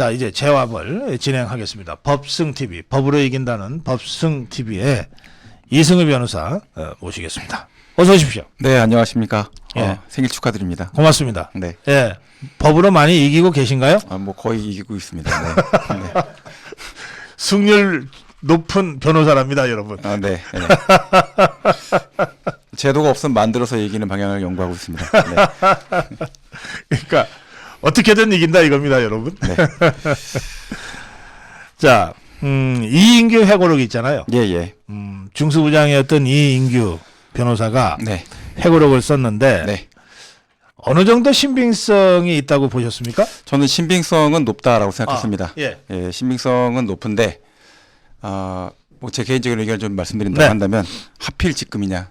자, 이제 재화를 진행하겠습니다. 법승TV, 법으로 이긴다는 법승TV의 이승우 변호사 모시겠습니다. 어서 오십시오. 네, 안녕하십니까. 예. 생일 축하드립니다. 고맙습니다. 네. 예, 법으로 많이 이기고 계신가요? 뭐 거의 이기고 있습니다. 네. 네. 승률 높은 변호사랍니다, 여러분. 네. 네. 제도가 없으면 만들어서 이기는 방향을 연구하고 있습니다. 네. 그러니까 어떻게든 이긴다 이겁니다, 여러분. 네. 자, 이인규 회고록 있잖아요. 예, 예. 중수부장이었던 이인규 변호사가 네. 회고록을 썼는데 네. 어느 정도 신빙성이 있다고 보셨습니까? 저는 신빙성은 높다라고 생각했습니다. 예. 예, 신빙성은 높은데, 뭐 제 개인적인 의견을 좀 말씀드린다고 네. 한다면, 하필 지금이냐.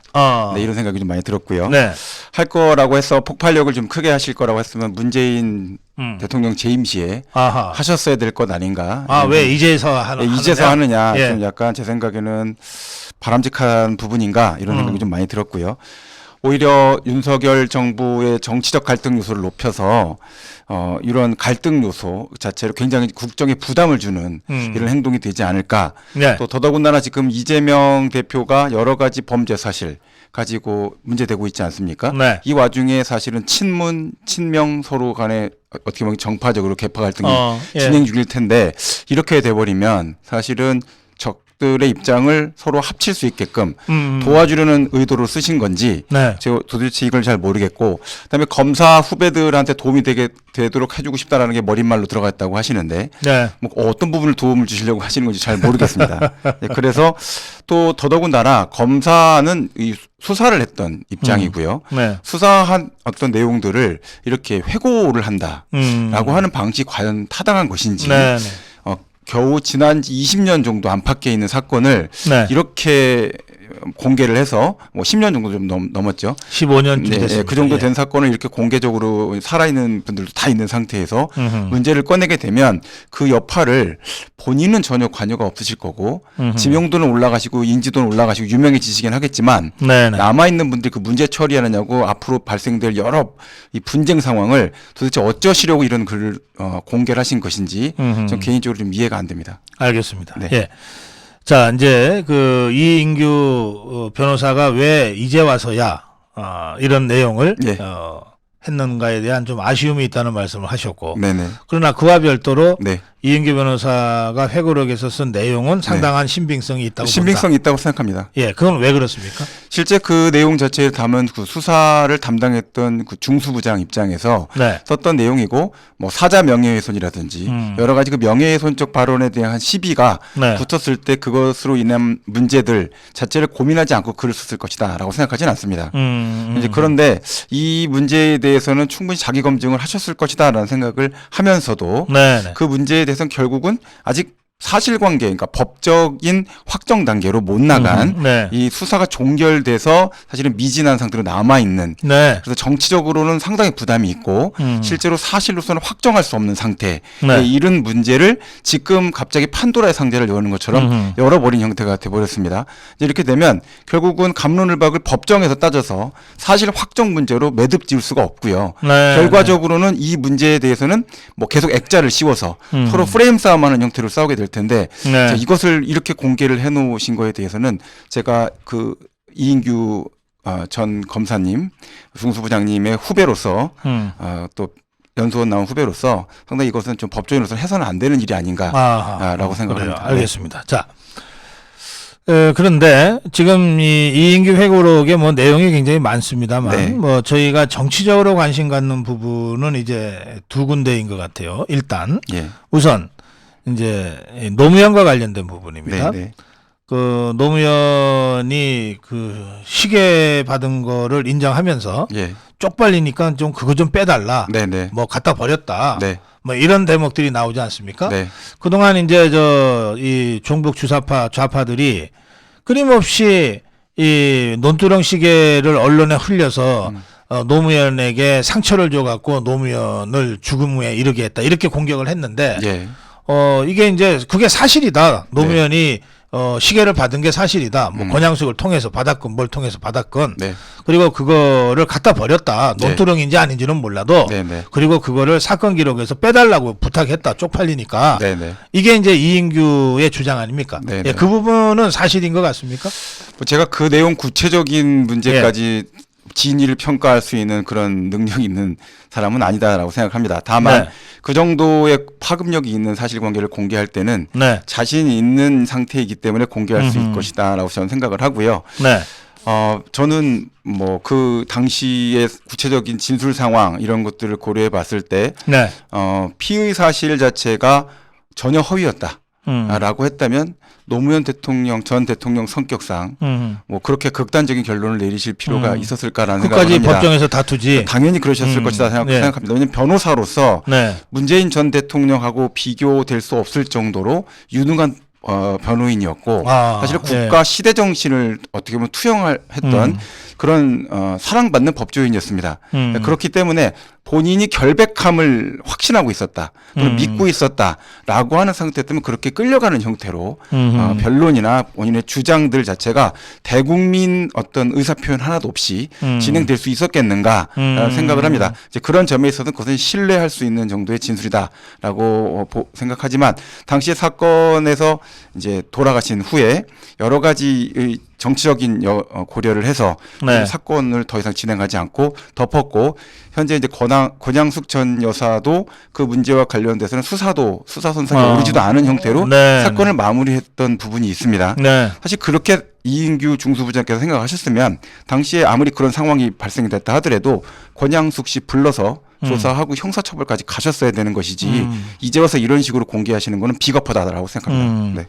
네, 이런 생각이 좀 많이 들었고요. 네. 할 거라고 해서 폭발력을 좀 크게 하실 거라고 했으면 문재인 대통령 재임 시에 아하. 하셨어야 될 것 아닌가. 왜 이제서 하는? 예, 이제서 하느냐. 예. 좀 약간 제 생각에는 바람직한 부분인가 이런 생각이 좀 많이 들었고요. 오히려 윤석열 정부의 정치적 갈등 요소를 높여서 이런 갈등 요소 자체로 굉장히 국정에 부담을 주는 이런 행동이 되지 않을까. 네. 또 더더군다나 지금 이재명 대표가 여러 가지 범죄 사실 가지고 문제되고 있지 않습니까? 네. 이 와중에 사실은 친문, 친명 서로 간에 어떻게 보면 정파적으로 개파 갈등이 예. 진행 중일 텐데 이렇게 돼버리면 사실은 적들의 입장을 서로 합칠 수 있게끔 도와주려는 의도로 쓰신 건지 네. 제가 도대체 이걸 잘 모르겠고 그다음에 검사 후배들한테 도움이 되도록 해주고 싶다라는 게 머릿말로 들어가 있다고 하시는데 네. 뭐 어떤 부분을 도움을 주시려고 하시는 건지 잘 모르겠습니다. 네, 그래서 또 더더군다나 검사는 이 수사를 했던 입장이고요. 네. 수사한 어떤 내용들을 이렇게 회고를 한다라고 하는 방식이 과연 타당한 것인지 네. 네. 겨우 지난 20년 정도 안팎에 있는 사건을 네. 이렇게 공개를 해서 뭐 10년 정도 좀 넘었죠. 15년쯤 네, 됐습니다. 그 정도 예. 된 사건을 이렇게 공개적으로 살아있는 분들도 다 있는 상태에서 문제를 꺼내게 되면 그 여파를 본인은 전혀 관여가 없으실 거고 지명도는 올라가시고 인지도는 올라가시고 유명해지시긴 하겠지만 네네. 남아있는 분들이 그 문제 처리하느냐고 앞으로 발생될 여러 이 분쟁 상황을 도대체 어쩌시려고 이런 글을 공개를 하신 것인지 전 개인적으로 좀 이해가 안 됩니다. 알겠습니다. 네. 예. 자, 이제 그 이인규 변호사가 왜 이제 와서야 이런 내용을 예. 했는가에 대한 좀 아쉬움이 있다는 말씀을 하셨고, 네네. 그러나 그와 별도로 네. 이인규 변호사가 회고록에서 쓴 내용은 상당한 신빙성이 있다고 신빙성이 본다. 있다고 생각합니다. 예, 그건 왜 그렇습니까? 실제 그 내용 자체에 담은 그 수사를 담당했던 그 중수부장 입장에서 네. 썼던 내용이고 뭐 사자 명예훼손이라든지 여러 가지 그 명예훼손적 발언에 대한 시비가 네. 붙었을 때 그것으로 인한 문제들 자체를 고민하지 않고 글을 썼을 것이다라고 생각하지는 않습니다. 이제 그런데 이 문제에 대해서는 충분히 자기 검증을 하셨을 것이다라는 생각을 하면서도 네네. 그 문제에 대해서는 결국은 아직 사실관계, 그러니까 법적인 확정 단계로 못 나간 네. 이 수사가 종결돼서 사실은 미진한 상태로 남아있는 네. 그래서 정치적으로는 상당히 부담이 있고 실제로 사실로서는 확정할 수 없는 상태 네. 이런 문제를 지금 갑자기 판도라의 상자를 여는 것처럼 열어버린 형태가 돼버렸습니다. 이렇게 되면 결국은 갑론을박을 법정에서 따져서 사실 확정 문제로 매듭 지을 수가 없고요. 네. 결과적으로는 이 문제에 대해서는 뭐 계속 액자를 씌워서 서로 프레임 싸움하는 형태로 싸우게 될 텐데 네. 자, 이것을 이렇게 공개를 해놓으신 거에 대해서는 제가 그 이인규 전 검사님 중수부장님의 후배로서 또 연수원 나온 후배로서 상당히 이것은 좀 법조인으로서 해서는 안 되는 일이 아닌가라고 생각합니다. 알겠습니다. 자, 그런데 지금 이 이인규 회고록에 뭐 내용이 굉장히 많습니다만 네. 뭐 저희가 정치적으로 관심 갖는 부분은 이제 두 군데인 것 같아요. 일단 예. 우선 이제 노무현과 관련된 부분입니다. 네, 네. 그 노무현이 그 시계 받은 거를 인정하면서 예. 쪽팔리니까 좀 그거 좀 빼달라. 네, 네. 뭐 갖다 버렸다. 네. 뭐 이런 대목들이 나오지 않습니까? 네. 그동안 이제 이 종북 좌파들이 끊임없이 이 논두렁 시계를 언론에 흘려서 노무현에게 상처를 줘갖고 노무현을 죽음에 이르게 했다. 이렇게 공격을 했는데 예. 이게 이제 그게 사실이다. 노무현이 시계를 받은 게 사실이다. 뭐 권양숙을 통해서 받았건 뭘 통해서 받았건. 네. 그리고 그거를 갖다 버렸다. 논두렁인지 아닌지는 몰라도. 네, 네. 그리고 그거를 사건 기록에서 빼달라고 부탁했다. 쪽팔리니까. 네, 네. 이게 이제 이인규의 주장 아닙니까? 네, 예, 네. 그 부분은 사실인 것 같습니까? 뭐 제가 그 내용 구체적인 문제까지 진위를 평가할 수 있는 그런 능력이 있는 사람은 아니다라고 생각합니다. 다만 네. 그 정도의 파급력이 있는 사실관계를 공개할 때는 네. 자신이 있는 상태이기 때문에 공개할 수 있을 것이다라고 저는 생각을 하고요. 네. 저는 뭐 그 당시의 구체적인 진술 상황 이런 것들을 고려해 봤을 때, 네. 피의 사실 자체가 전혀 허위였다라고 했다면 노무현 대통령 전 대통령 성격상 뭐 그렇게 극단적인 결론을 내리실 필요가 있었을까라는 생각을 끝까지 합니다. 법정에서 다투지. 당연히 그러셨을 것이다 네. 생각합니다. 왜냐하면 변호사로서 네. 문재인 전 대통령하고 비교될 수 없을 정도로 유능한 변호인이었고 사실 국가 시대 정신을 어떻게 보면 투영했던 그런 사랑받는 법조인이었습니다. 그렇기 때문에 본인이 결백함을 확신하고 있었다 또는 믿고 있었다라고 하는 상태 때문에 그렇게 끌려가는 형태로 변론이나 본인의 주장들 자체가 대국민 어떤 의사표현 하나도 없이 진행될 수 있었겠는가라는 생각을 합니다. 이제 그런 점에 있어서는 그것은 신뢰할 수 있는 정도의 진술이다라고 생각하지만 당시의 사건에서 이제 돌아가신 후에 여러 가지 정치적인 고려를 해서 네. 사건을 더 이상 진행하지 않고 덮었고 현재 이제 권양숙 전 여사도 그 문제와 관련돼서는 수사 선상에 오르지도 않은 형태로 네. 사건을 마무리했던 부분이 있습니다. 네. 사실 그렇게 이인규 중수부장께서 생각하셨으면 당시에 아무리 그런 상황이 발생됐다 하더라도 권양숙 씨 불러서 조사하고 형사처벌까지 가셨어야 되는 것이지 이제 와서 이런 식으로 공개하시는 거는 비겁하다라고 생각합니다. 네.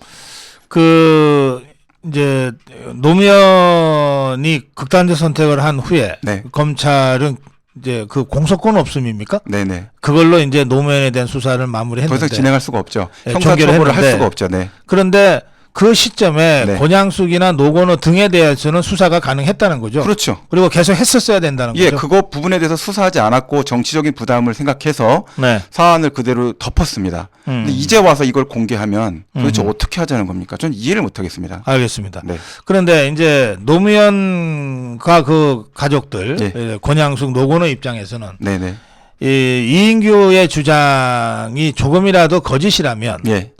이제 노무현이 극단적 선택을 한 후에 네. 검찰은 이제 그 공소권 없음입니까? 네네. 그걸로 이제 노무현에 대한 수사를 더 마무리했는데 이상 진행할 수가 없죠. 네, 형사처벌을 할 종결을 수가 없죠. 네. 그런데 그 시점에 네. 권양숙이나 노건호 등에 대해서는 수사가 가능했다는 거죠. 그렇죠. 그리고 계속 했었어야 된다는 예, 거죠. 그거 부분에 대해서 수사하지 않았고 정치적인 부담을 생각해서 네. 사안을 그대로 덮었습니다. 근데 이제 와서 이걸 공개하면 도대체 어떻게 하자는 겁니까? 전 이해를 못 하겠습니다. 알겠습니다. 네. 그런데 이제 노무현과 그 가족들, 네. 권양숙, 노건호 입장에서는 네네. 이인규의 주장이 조금이라도 거짓이라면 예.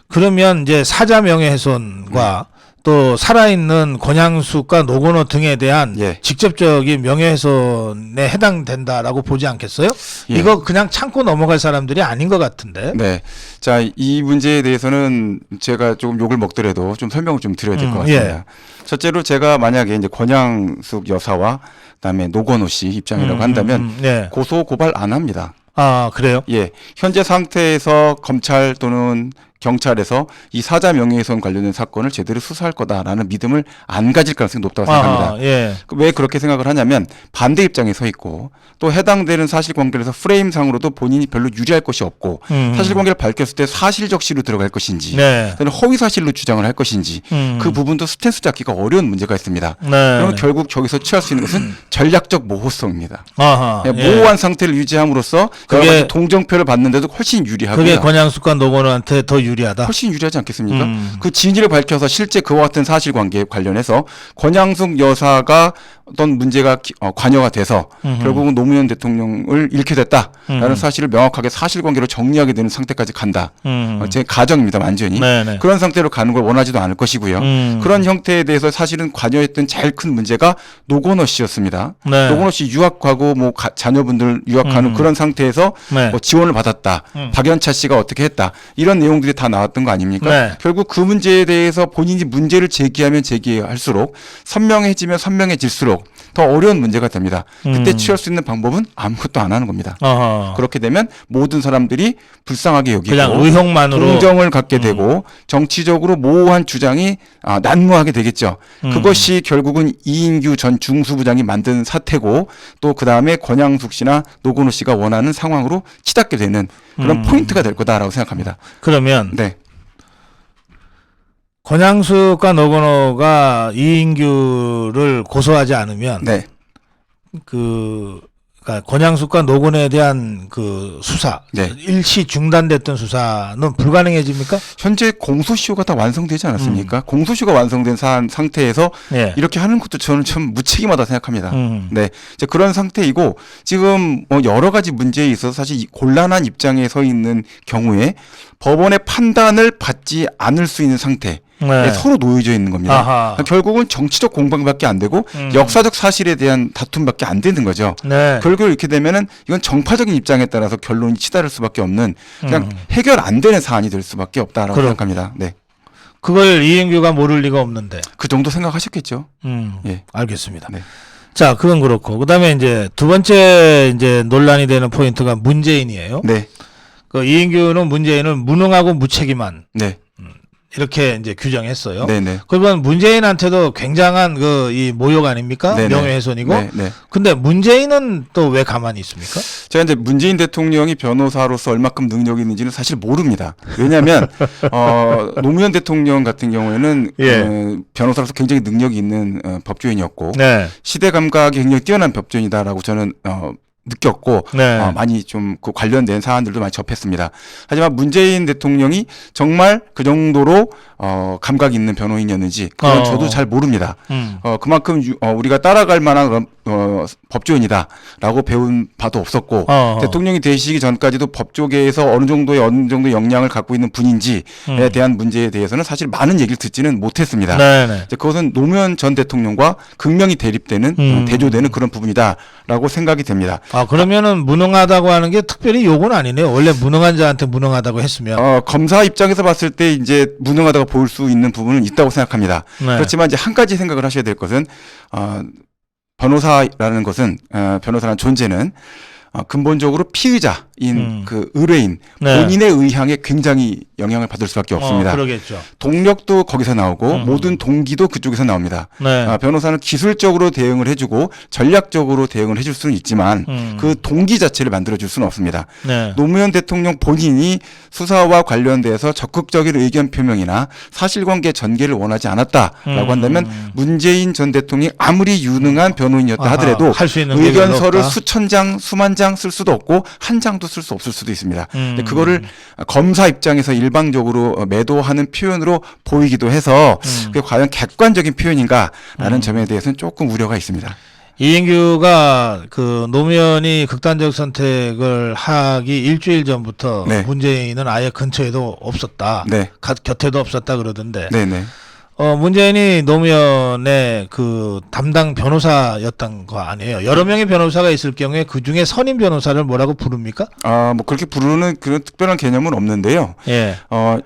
그러면 이제 사자 명예훼손과 또 살아있는 권양숙과 노건호 등에 대한 예. 직접적인 명예훼손에 해당된다라고 보지 않겠어요? 예. 이거 그냥 참고 넘어갈 사람들이 아닌 것 같은데. 네. 자, 이 문제에 대해서는 제가 조금 욕을 먹더라도 좀 설명을 좀 드려야 될 것 같습니다. 예. 첫째로 제가 만약에 이제 권양숙 여사와 그다음에 노건호 씨 입장이라고 한다면 예. 고소 고발 안 합니다. 아, 그래요? 예. 현재 상태에서 검찰 또는 경찰에서 이 사자 명예훼손 관련된 사건을 제대로 수사할 거다라는 믿음을 안 가질 가능성이 높다고 생각합니다. 예. 왜 그렇게 생각을 하냐면 반대 입장에 서 있고 또 해당되는 사실관계에서 프레임상으로도 본인이 별로 유리할 것이 없고 사실관계를 밝혔을 때 사실적시로 들어갈 것인지 네. 또는 허위사실로 주장을 할 것인지 그 부분도 스탠스 잡기가 어려운 문제가 있습니다. 네. 그러면 결국 저기서 취할 수 있는 것은 전략적 모호성입니다. 아하. 예, 모호한 상태를 유지함으로써 여러 가지 동정표를 받는데도 훨씬 유리하고요. 그게 권양숙과 노건호한테 더 유리하다. 훨씬 유리하지 않겠습니까? 그 진위를 밝혀서 실제 그와 같은 사실관계에 관련해서 권양숙 여사가 어떤 문제가 관여가 돼서 결국은 노무현 대통령을 잃게 됐다라는 사실을 명확하게 사실관계로 정리하게 되는 상태까지 간다. 제 가정입니다, 완전히. 네네. 그런 상태로 가는 걸 원하지도 않을 것이고요. 그런 형태에 대해서 사실은 관여했던 제일 큰 문제가 노건호 씨였습니다. 네. 노건호 씨 유학하고 뭐 자녀분들 유학하는 그런 상태에서 네. 뭐 지원을 받았다. 박연차 씨가 어떻게 했다. 이런 내용들이 다 나왔던 거 아닙니까? 네. 결국 그 문제에 대해서 본인이 문제를 제기하면 제기할수록 선명해지면 선명해질수록 더 어려운 문제가 됩니다. 그때 취할 수 있는 방법은 아무것도 안 하는 겁니다. 어허. 그렇게 되면 모든 사람들이 불쌍하게 여기고 그냥 의혹만으로 동정을 갖게 되고 정치적으로 모호한 주장이 난무하게 되겠죠. 그것이 결국은 이인규 전 중수부장이 만든 사태고 또 그다음에 권양숙 씨나 노건호 씨가 원하는 상황으로 치닫게 되는 그런 포인트가 될 거다라고 생각합니다. 그러면 네. 권양숙과 노건호가 이인규를 고소하지 않으면 네. 그 그러니까 권양숙과 노건에 대한 그 수사, 네. 일시 중단됐던 수사는 불가능해집니까? 현재 공소시효가 다 완성되지 않았습니까? 공소시효가 완성된 상태에서 예. 이렇게 하는 것도 저는 참 무책임하다 생각합니다. 네, 이제 그런 상태이고 지금 뭐 여러 가지 문제에 있어서 사실 이 곤란한 입장에 서 있는 경우에 법원의 판단을 받지 않을 수 있는 상태. 네. 서로 놓여져 있는 겁니다. 아하. 결국은 정치적 공방밖에 안 되고 역사적 사실에 대한 다툼밖에 안 되는 거죠. 네. 결국 이렇게 되면은 이건 정파적인 입장에 따라서 결론이 치달을 수밖에 없는 그냥 해결 안 되는 사안이 될 수밖에 없다라고 생각합니다. 네. 그걸 이인규가 모를 리가 없는데. 그 정도 생각하셨겠죠. 예. 알겠습니다. 네. 자, 그건 그렇고. 그다음에 이제 두 번째 이제 논란이 되는 포인트가 문재인이에요. 네. 그 이인규는 문재인을 무능하고 무책임한 네. 이렇게 이제 규정했어요. 네네. 그러면 문재인한테도 굉장한 그 이 모욕 아닙니까? 네네. 명예훼손이고. 네. 근데 문재인은 또 왜 가만히 있습니까? 제가 이제 문재인 대통령이 변호사로서 얼마큼 능력이 있는지는 사실 모릅니다. 왜냐하면 노무현 대통령 같은 경우에는 예. 변호사로서 굉장히 능력이 있는 법조인이었고 네. 시대 감각이 굉장히 뛰어난 법조인이다라고 저는 느꼈고 네. 많이 좀 그 관련된 사안들도 많이 접했습니다. 하지만 문재인 대통령이 정말 그 정도로 감각이 있는 변호인이었는지 그건 저도 잘 모릅니다. 그만큼 우리가 따라갈 만한 법조인이다라고 배운 바도 없었고 대통령이 되시기 전까지도 법조계에서 어느 정도 역량을 갖고 있는 분인지에 대한 문제에 대해서는 사실 많은 얘기를 듣지는 못했습니다. 네네. 그것은 노무현 전 대통령과 극명히 대립되는 대조되는 그런 부분이다라고 생각이 됩니다. 아, 그러면은 무능하다고 하는 게 특별히 욕은 아니네요. 원래 무능한 자한테 무능하다고 했으면. 검사 입장에서 봤을 때 이제 무능하다고 보일 수 있는 부분은 있다고 생각합니다. 네. 그렇지만 이제 한 가지 생각을 하셔야 될 것은 변호사라는 것은 변호사라는 존재는 근본적으로 피의자인 그 의뢰인 네. 본인의 의향에 굉장히 영향을 받을 수밖에 없습니다. 그러겠죠. 동력도 거기서 나오고 모든 동기도 그쪽에서 나옵니다. 네. 변호사는 기술적으로 대응을 해주고 전략적으로 대응을 해줄 수는 있지만 그 동기 자체를 만들어줄 수는 없습니다. 네. 노무현 대통령 본인이 수사와 관련돼서 적극적인 의견 표명이나 사실관계 전개를 원하지 않았다라고 한다면 문재인 전 대통령이 아무리 유능한 변호인이었다 하더라도 할수 있는 게 의견서를 별로 없다? 수천 장, 수만 장 쓸 수도 없고 한 장도 쓸 수 없을 수도 있습니다. 근데 그거를 검사 입장에서 일방적으로 매도하는 표현으로 보이기도 해서 그게 과연 객관적인 표현인가라는 점에 대해서는 조금 우려가 있습니다. 이인규가 그 노무현이 극단적 선택을 하기 일주일 전부터 네. 문재인은 아예 근처에도 없었다. 네. 곁에도 없었다 그러던데. 네네. 문재인이 노무현의 그 담당 변호사였던 거 아니에요. 여러 명의 변호사가 있을 경우에 그 중에 선임 변호사를 뭐라고 부릅니까? 뭐 그렇게 부르는 그런 특별한 개념은 없는데요. 예.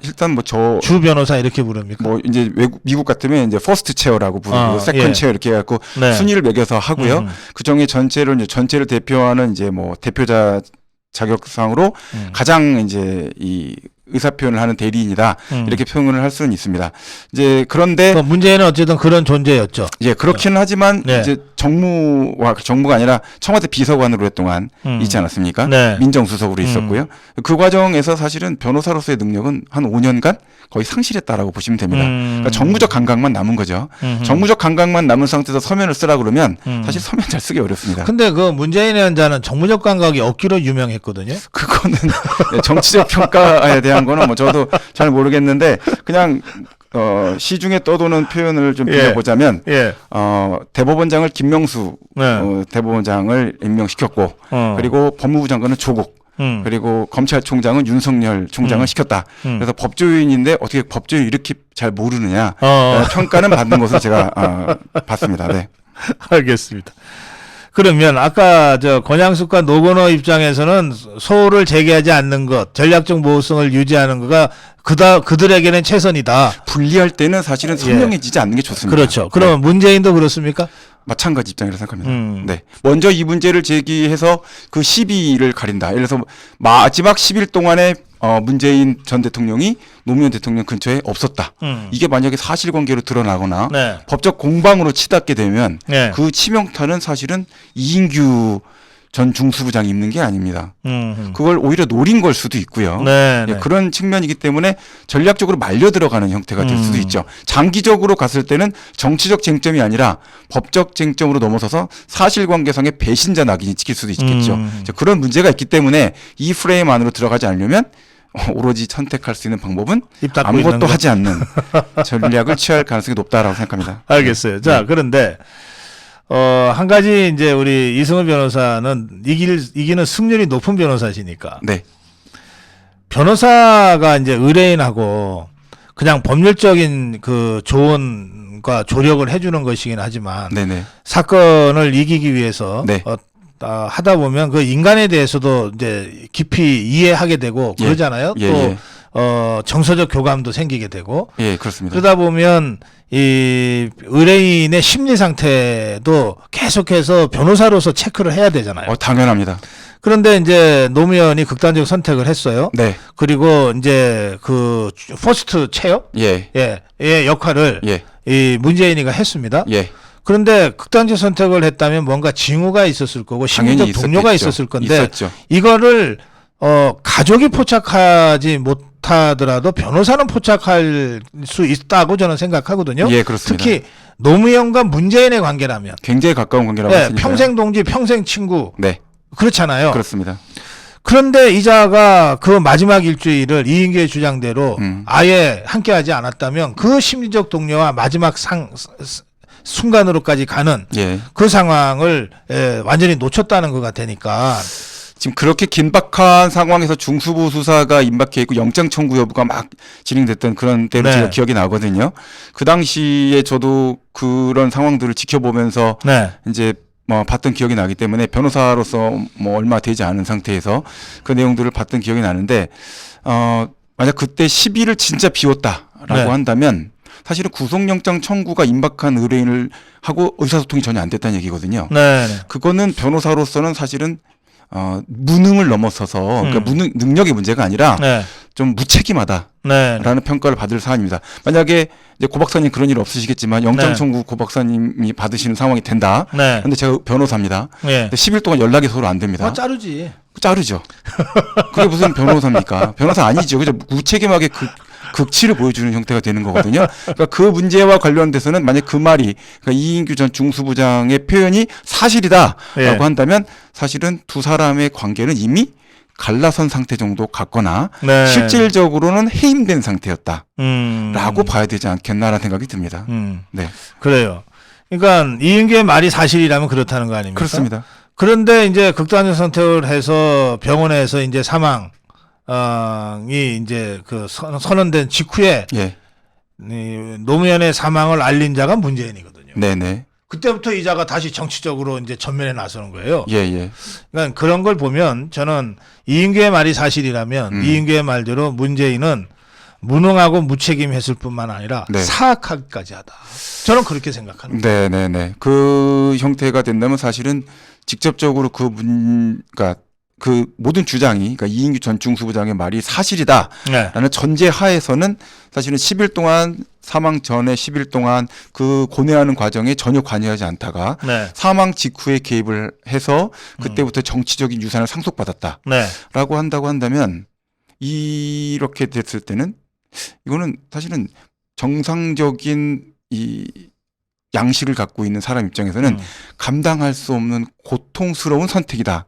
일단 주 변호사 이렇게 부릅니까? 뭐 이제 미국 같으면 이제 퍼스트 체어라고 부르고 세컨드 예. 체어 이렇게 해갖고 네. 순위를 매겨서 하고요. 그 중에 전체를 대표하는 이제 뭐 대표자 자격상으로 가장 이제 이 의사 표현을 하는 대리인이다 이렇게 표현을 할 수는 있습니다. 이제 그런데 문재인은 어쨌든 그런 존재였죠. 예 그렇기는 하지만 네. 이제 정무가 아니라 청와대 비서관으로 오랫동안 있지 않았습니까? 네. 민정수석으로 있었고요. 그 과정에서 사실은 변호사로서의 능력은 한 5년간 거의 상실했다라고 보시면 됩니다. 그러니까 정무적 감각만 남은 거죠. 정무적 감각만 남은 상태에서 서면을 쓰라 그러면 사실 서면 잘 쓰기 어렵습니다. 근데 그 문재인이라는 자는 정무적 감각이 없기로 유명했거든요. 그거는 정치적 평가에 대한 거는 뭐 저도 잘 모르겠는데 그냥 시중에 떠도는 표현을 좀 빌려보자면 예. 대법원장을 김명수 네. 대법원장을 임명시켰고 그리고 법무부 장관은 조국 그리고 검찰총장은 윤석열 총장을 시켰다. 그래서 법조인인데 어떻게 법조인 이렇게 잘 모르느냐 평가는 받는 것으로 제가 봤습니다. 네. 알겠습니다. 그러면 아까 권양숙과 노건호 입장에서는 소를 제기하지 않는 것, 전략적 모호성을 유지하는 거가 그들에게는 최선이다. 분리할 때는 사실은 선명해지지 않는 게 좋습니다. 그렇죠. 그러면 문재인도 그렇습니까? 마찬가지 입장이라고 생각합니다. 네. 먼저 이 문제를 제기해서 그 시비를 가린다. 예를 들어서 마지막 10일 동안에 문재인 전 대통령이 노무현 대통령 근처에 없었다. 이게 만약에 사실관계로 드러나거나 법적 공방으로 치닫게 되면 네. 그 치명타는 사실은 이인규 전 중수부장이 입는 게 아닙니다. 음. 그걸 오히려 노린 걸 수도 있고요. 네, 예, 네. 그런 측면이기 때문에 전략적으로 말려 들어가는 형태가 될 수도 있죠. 장기적으로 갔을 때는 정치적 쟁점이 아니라 법적 쟁점으로 넘어서서 사실관계상의 배신자 낙인이 찍힐 수도 있겠죠. 자, 그런 문제가 있기 때문에 이 프레임 안으로 들어가지 않으려면 오로지 선택할 수 있는 방법은 입 닫고 있는 아무것도 거. 하지 않는 전략을 취할 가능성이 높다라고 생각합니다. 알겠어요. 자, 그런데 한 가지 이제 우리 이승우 변호사는 이기는 승률이 높은 변호사시니까 네, 변호사가 이제 의뢰인하고 그냥 법률적인 그 조언과 조력을 해주는 것이긴 하지만 네네, 사건을 이기기 위해서 네. 하다 보면 그 인간에 대해서도 이제 깊이 이해하게 되고 예. 그러잖아요. 예, 또 예. 정서적 교감도 생기게 되고 예, 그렇습니다. 그러다 보면 이 의뢰인의 심리 상태도 계속해서 변호사로서 체크를 해야 되잖아요. 당연합니다. 그런데 이제 노무현이 극단적 선택을 했어요. 네, 그리고 이제 그 퍼스트 체어 예, 의 역할을 예, 이 문재인이가 했습니다. 예. 그런데 극단적 선택을 했다면 뭔가 징후가 있었을 거고 심리적 당연히 동료가 있었겠죠. 있었을 건데 있었죠. 이거를 가족이 포착하지 못하더라도 변호사는 포착할 수 있다고 저는 생각하거든요. 예, 그렇습니다. 특히 노무현과 문재인의 관계라면 굉장히 가까운 관계라고 네, 했으니까요. 평생 동지, 평생 친구 네, 그렇잖아요. 그렇습니다. 그런데 이자가 그 마지막 일주일을 이인규의 주장대로 아예 함께하지 않았다면 그 심리적 동료와 마지막 순간으로까지 가는 예. 그 상황을 완전히 놓쳤다는 거가 되니까 지금 그렇게 긴박한 상황에서 중수부 수사가 임박해 있고 영장 청구 여부가 막 진행됐던 그런 때로 네. 제가 기억이 나거든요. 그 당시에 저도 그런 상황들을 지켜보면서 네. 이제 뭐 봤던 기억이 나기 때문에 변호사로서 뭐 얼마 되지 않은 상태에서 그 내용들을 봤던 기억이 나는데 만약 그때 10일을 진짜 비웠다라고 네. 한다면 사실은 구속영장 청구가 임박한 의뢰인을 하고 의사소통이 전혀 안 됐다는 얘기거든요. 네. 그거는 변호사로서는 사실은 무능을 넘어서서 그러니까 능력의 문제가 아니라 네. 좀 무책임하다라는 네. 평가를 받을 사안입니다. 만약에 이제 고 박사님 그런 일 없으시겠지만 영장 네. 청구 고 박사님이 받으시는 상황이 된다. 네. 근데 제가 변호사입니다. 네. 근데 10일 동안 연락이 서로 안 됩니다. 자르지. 자르죠. 그게 무슨 변호사입니까? 변호사 아니죠. 그죠? 무책임하게 극치를 보여주는 형태가 되는 거거든요. 그러니까 그 문제와 관련돼서는 만약 그 말이 그러니까 이인규 전 중수부장의 표현이 사실이다라고 예. 한다면 사실은 두 사람의 관계는 이미 갈라선 상태 정도 갔거나 네. 실질적으로는 해임된 상태였다라고 봐야 되지 않겠나라는 생각이 듭니다. 네, 그래요. 그러니까 이인규의 말이 사실이라면 그렇다는 거 아닙니까? 그렇습니다. 그런데 이제 극단적 선택을 해서 병원에서 이제 사망이 이제 그 선언된 직후에 예, 이 노무현의 사망을 알린 자가 문재인이거든요. 네네, 그때부터 이자가 다시 정치적으로 이제 전면에 나서는 거예요. 예, 예, 그러니까 그런 걸 보면 저는 이인규의 말이 사실이라면 이인규의 말대로 문재인은 무능하고 무책임했을 뿐만 아니라 네. 사악하기까지 하다. 저는 그렇게 생각합니다. 네네네. 그 형태가 된다면 사실은 직접적으로 그러니까 그 모든 주장이, 그러니까 이인규 전 중수부장의 말이 사실이다라는 네. 전제 하에서는 사실은 10일 동안 사망 전에 10일 동안 그 고뇌하는 과정에 전혀 관여하지 않다가 네. 사망 직후에 개입을 해서 그때부터 정치적인 유산을 상속받았다라고 네. 한다고 한다면 이렇게 됐을 때는 이거는 사실은 정상적인 이 양식을 갖고 있는 사람 입장에서는 감당할 수 없는 고통스러운 선택이다.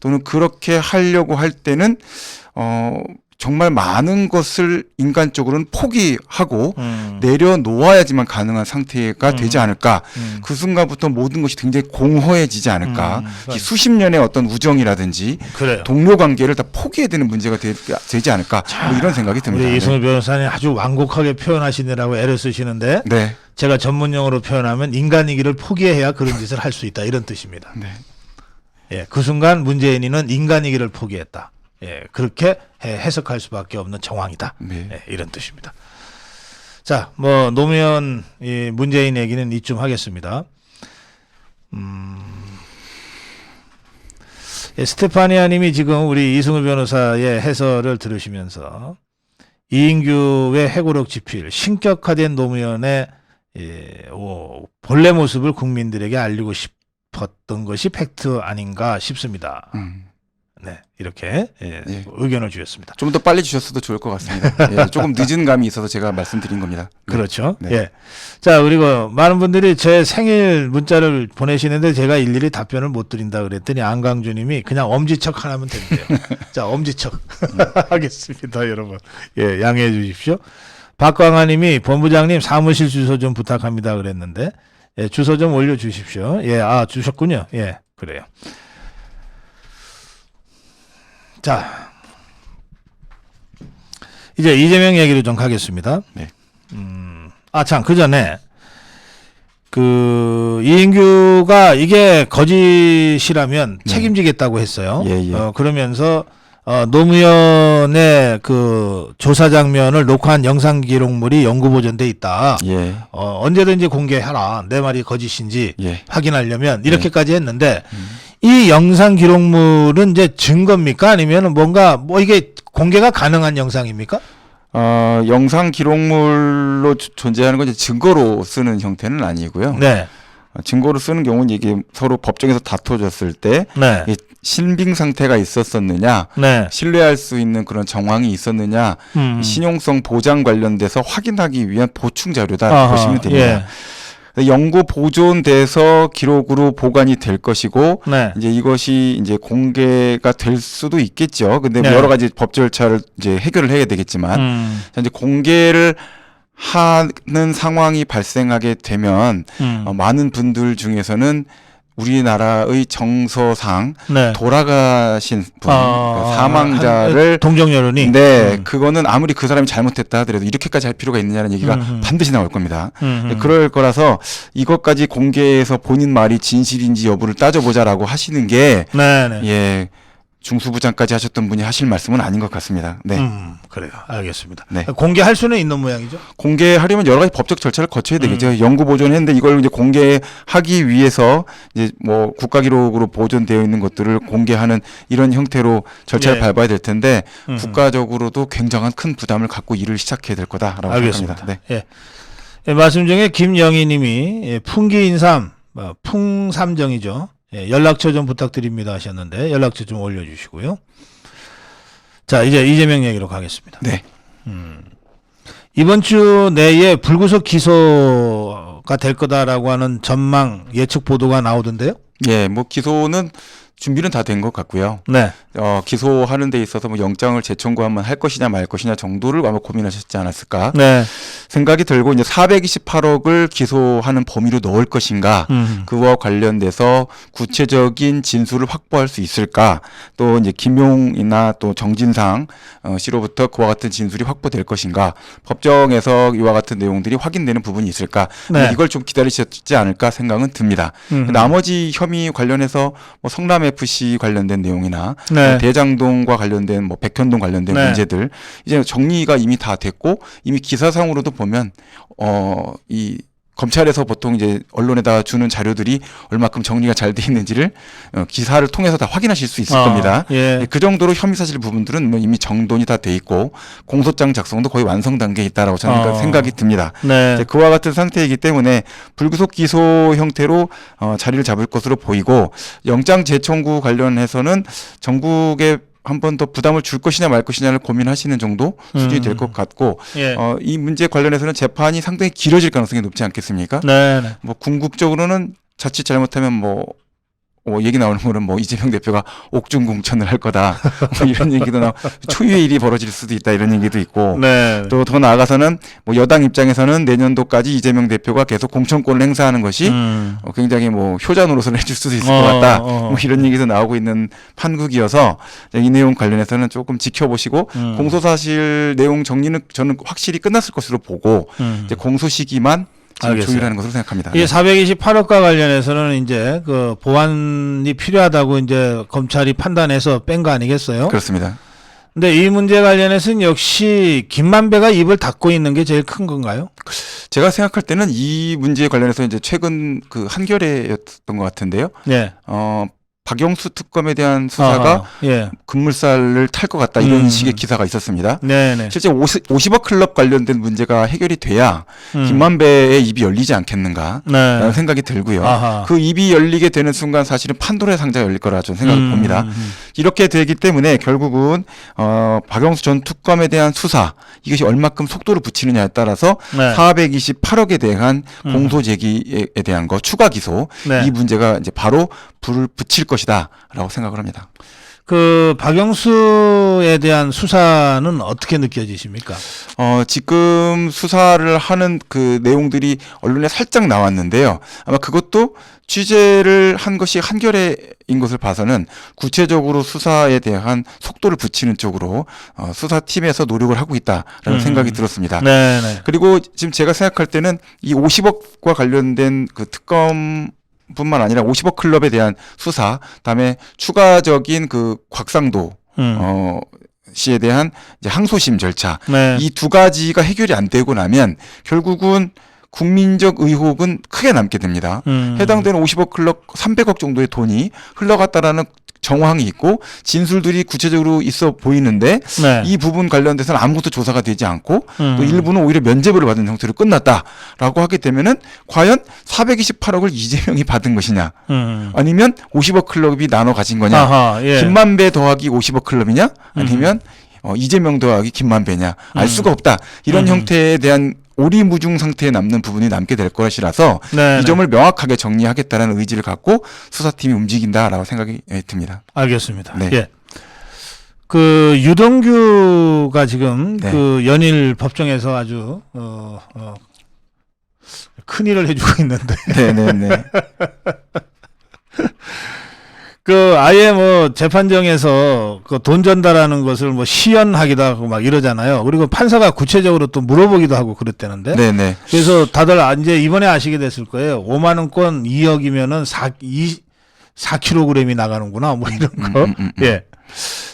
또는 그렇게 하려고 할 때는 정말 많은 것을 인간적으로는 포기하고 내려놓아야지만 가능한 상태가 되지 않을까. 그 순간부터 모든 것이 굉장히 공허해지지 않을까. 이 수십 년의 어떤 우정이라든지 그래요. 동료 관계를 다 포기해야 되는 문제가 되지 않을까. 뭐 이런 생각이 듭니다. 우리 이승우 변호사님 아주 완곡하게 표현하시느라고 애를 쓰시는데 네. 제가 전문용어로 표현하면 인간이기를 포기해야 그런 짓을 할 수 있다 이런 뜻입니다. 네. 예, 그 순간 문재인이는 인간이기를 포기했다. 예, 그렇게 해석할 수밖에 없는 정황이다. 네. 예, 이런 뜻입니다. 자, 뭐 노무현 문재인 얘기는 이쯤 하겠습니다. 예, 스테파니아님이 지금 우리 이승우 변호사의 해설을 들으시면서 이인규의 해고록 집필, 신격화된 노무현의 본래 모습을 국민들에게 알리고 싶었던 것이 팩트 아닌가 싶습니다. 네, 이렇게 예, 예. 의견을 주셨습니다. 좀 더 빨리 주셨어도 좋을 것 같습니다. 예, 조금 늦은 감이 있어서 제가 말씀드린 겁니다. 네. 그렇죠. 네. 예. 자, 그리고 많은 분들이 제 생일 문자를 보내시는데 제가 일일이 답변을 못 드린다 그랬더니 안강주님이 그냥 엄지척 하나면 된대요. 자, 엄지척 하겠습니다, 여러분. 예, 양해해 주십시오. 박광아님이 본부장님 사무실 주소 좀 부탁합니다 그랬는데 예, 주소 좀 올려주십시오. 예, 아 주셨군요. 예, 그래요. 자, 이제 이재명 얘기로 좀 가겠습니다. 네. 참, 그 전에, 이인규가 이게 거짓이라면 책임지겠다고 했어요. 예, 예. 그러면서, 노무현의 그 조사 장면을 녹화한 영상 기록물이 연구보존돼 있다. 예. 언제든지 공개하라. 내 말이 거짓인지 예. 확인하려면 이렇게까지 했는데, 이 영상 기록물은 이제 증거입니까? 아니면 뭔가 이게 공개가 가능한 영상입니까? 영상 기록물로 존재하는 건 이제 증거로 쓰는 형태는 아니고요. 네. 증거로 쓰는 경우는 이게 서로 법정에서 다퉈졌을 때 네. 이게 신빙 상태가 있었었느냐, 네. 신뢰할 수 있는 그런 정황이 있었느냐, 신용성 보장 관련돼서 확인하기 위한 보충 자료다 보시면 됩니다. 예. 연구 보존돼서 기록으로 보관이 될 것이고, 네. 이제 이것이 이제 공개가 될 수도 있겠죠. 근데 뭐 네. 여러 가지 법 절차를 이제 해결을 해야 되겠지만, 이제 공개를 하는 상황이 발생하게 되면, 많은 분들 중에서는 우리나라의 정서상 네. 돌아가신 분, 그러니까 사망자를 동정 여론이 네, 그거는 아무리 그 사람이 잘못했다 하더라도 이렇게까지 할 필요가 있느냐는 얘기가 반드시 나올 겁니다. 그럴 거라서 이것까지 공개해서 본인 말이 진실인지 여부를 따져보자라고 하시는 게 네네. 예, 중수부장까지 하셨던 분이 하실 말씀은 아닌 것 같습니다. 네. 그래요. 알겠습니다. 네. 공개할 수는 있는 모양이죠? 공개하려면 여러 가지 법적 절차를 거쳐야 되겠죠. 연구 보존했는데 이걸 이제 공개하기 위해서 이제 뭐 국가 기록으로 보존되어 있는 것들을 공개하는 이런 형태로 절차를 예. 밟아야 될 텐데 국가적으로도 굉장한 큰 부담을 갖고 일을 시작해야 될 거다라고 알겠습니다. 생각합니다. 네. 예. 예, 말씀 중에 김영희 님이 예, 풍기인삼, 풍삼정이죠. 예, 연락처 좀 부탁드립니다 하셨는데 연락처 좀 올려주시고요. 자, 이제 이재명 얘기로 가겠습니다. 네. 이번 주 내에 불구속 기소가 될 거다라고 하는 전망 예측 보도가 나오던데요. 예, 뭐 기소는 준비는 다 된 것 같고요. 네. 기소하는 데 있어서 뭐 영장을 재청구하면 할 것이냐 말 것이냐 정도를 아마 고민하셨지 않았을까 네. 생각이 들고 이제 428억을 기소하는 범위로 넣을 것인가 그와 관련돼서 구체적인 진술을 확보할 수 있을까 또 이제 김용이나 또 정진상 씨로부터 그와 같은 진술이 확보될 것인가 법정에서 이와 같은 내용들이 확인되는 부분이 있을까 네. 이걸 좀 기다리셨지 않을까 생각은 듭니다. 나머지 혐의 관련해서 뭐 성남 FC 관련된 내용이나 네. 대장동과 관련된 뭐 백현동 관련된 네. 문제들 이제 정리가 이미 다 됐고 이미 기사상으로도 보면 이 검찰에서 보통 이제 언론에다 주는 자료들이 얼마큼 정리가 잘 돼 있는지를 기사를 통해서 다 확인하실 수 있을 겁니다. 예. 그 정도로 혐의 사실 부분들은 뭐 이미 정돈이 다 돼 있고 공소장 작성도 거의 완성 단계에 있다라고 저는 생각이 듭니다. 네. 이제 그와 같은 상태이기 때문에 불구속 기소 형태로 자리를 잡을 것으로 보이고 영장 재청구 관련해서는 전국에 한 번 더 부담을 줄 것이냐 말 것이냐를 고민하시는 정도 수준이 될 것 같고 예. 이 문제 관련해서는 재판이 상당히 길어질 가능성이 높지 않겠습니까? 네. 네. 뭐 궁극적으로는 자칫 잘못하면 뭐 얘기 나오는 거는 뭐 이재명 대표가 옥중 공천을 할 거다 뭐 이런 얘기도 초유의 일이 벌어질 수도 있다 이런 얘기도 있고 네. 또 더 나아가서는 뭐 여당 입장에서는 내년도까지 이재명 대표가 계속 공천권을 행사하는 것이 굉장히 뭐 효자 노릇을 해줄 수도 있을 것 같다 뭐 이런 얘기도 나오고 있는 판국이어서 이 내용 관련해서는 조금 지켜보시고 공소사실 내용 정리는 저는 확실히 끝났을 것으로 보고 이제 공소 시기만 지금 알겠어요. 조율하는 것으로 생각합니다. 이 428억과 관련해서는 이제 그 보완이 필요하다고 이제 검찰이 판단해서 뺀 거 아니겠어요? 그렇습니다. 근데 이 문제 관련해서는 역시 김만배가 입을 닫고 있는 게 제일 큰 건가요? 제가 생각할 때는 이 문제에 관련해서 이제 최근 그 한겨레였던 것 같은데요. 네. 박영수 특검에 대한 수사가 예. 급물살을 탈 것 같다 이런 식의 기사가 있었습니다. 네네. 실제 50억 클럽 관련된 문제가 해결이 돼야 김만배의 입이 열리지 않겠는가라는 네. 생각이 들고요. 아하. 그 입이 열리게 되는 순간 사실은 판도라의 상자가 열릴 거라 저는 생각을 봅니다. 이렇게 되기 때문에 결국은 박영수 전 특검에 대한 수사 이것이 얼마큼 속도를 붙이느냐에 따라서 네. 428억에 대한 공소 제기에 대한 거 추가 기소 네. 이 문제가 이제 바로 불을 붙일 것이다라고 생각을 합니다. 그 박영수에 대한 수사는 어떻게 느껴지십니까? 지금 수사를 하는 그 내용들이 언론에 살짝 나왔는데요. 아마 그것도 취재를 한 것이 한겨레인 것을 봐서는 구체적으로 수사에 대한 속도를 붙이는 쪽으로 수사팀에서 노력을 하고 있다라는 생각이 들었습니다. 네네. 그리고 지금 제가 생각할 때는 이 50억과 관련된 그 특검 뿐만 아니라 50억 클럽에 대한 수사, 그다음에 추가적인 그 곽상도 씨에 대한 이제 항소심 절차 네. 이 두 가지가 해결이 안 되고 나면 결국은 국민적 의혹은 크게 남게 됩니다. 해당되는 50억 클럽 300억 정도의 돈이 흘러갔다라는 정황이 있고 진술들이 구체적으로 있어 보이는데 네. 이 부분 관련돼서는 아무것도 조사가 되지 않고 또 일부는 오히려 면죄부를 받은 형태로 끝났다라고 하게 되면은 과연 428억을 이재명이 받은 것이냐 아니면 50억 클럽이 나눠 가진 거냐 아하, 예. 김만배 더하기 50억 클럽이냐 아니면 이재명 더하기 김만배냐 알 수가 없다 이런 형태에 대한 오리무중 상태에 남는 부분이 남게 될 것이라서 네네. 이 점을 명확하게 정리하겠다는 의지를 갖고 수사팀이 움직인다라고 생각이 듭니다. 알겠습니다. 네. 예. 그 유동규가 지금 네. 그 연일 법정에서 아주 큰 일을 해주고 있는데 네네네. 그 아예 뭐 재판정에서 그 돈 전달하는 것을 뭐 시연하기도 하고 막 이러잖아요. 그리고 판사가 구체적으로 또 물어보기도 하고 그랬다는데. 네네. 그래서 다들 이제 이번에 아시게 됐을 거예요. 5만 원권 2억이면은 4kg이 나가는구나. 뭐 이런 거. 예.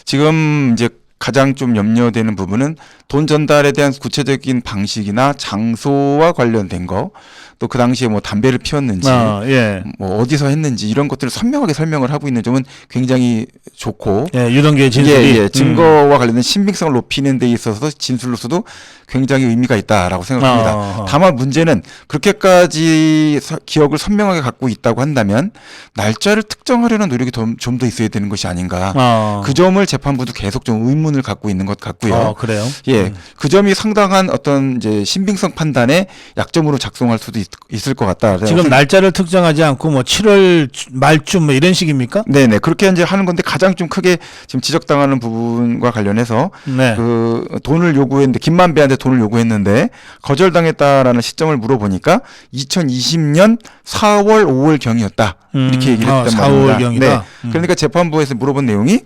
지금 이제 가장 좀 염려되는 부분은 돈 전달에 대한 구체적인 방식이나 장소와 관련된 거, 또 그 당시에 뭐 담배를 피웠는지, 예. 뭐 어디서 했는지 이런 것들을 선명하게 설명을 하고 있는 점은 굉장히 좋고, 예, 유동규의 진술이 예, 증거와 관련된 신빙성을 높이는 데 있어서 진술로서도 굉장히 의미가 있다라고 생각합니다. 다만 문제는 그렇게까지 기억을 선명하게 갖고 있다고 한다면 날짜를 특정하려는 노력이 좀 더 있어야 되는 것이 아닌가. 그 점을 재판부도 계속 좀 의문을 갖고 있는 것 같고요. 그래요? 예, 그 점이 상당한 어떤 이제 신빙성 판단의 약점으로 작동할 수도 있을 것 같다. 지금 날짜를 특정하지 않고 뭐 7월 말쯤 뭐 이런 식입니까? 네네 그렇게 이제 하는 건데 가장 좀 크게 지금 지적당하는 부분과 관련해서 네. 그 돈을 요구했는데 김만배한테 돈을 요구했는데 거절당했다라는 시점을 물어보니까 2020년 4월 5월 경이었다 이렇게 얘기를 했단 4월 말입니다. 경이다. 네. 그러니까 재판부에서 물어본 내용이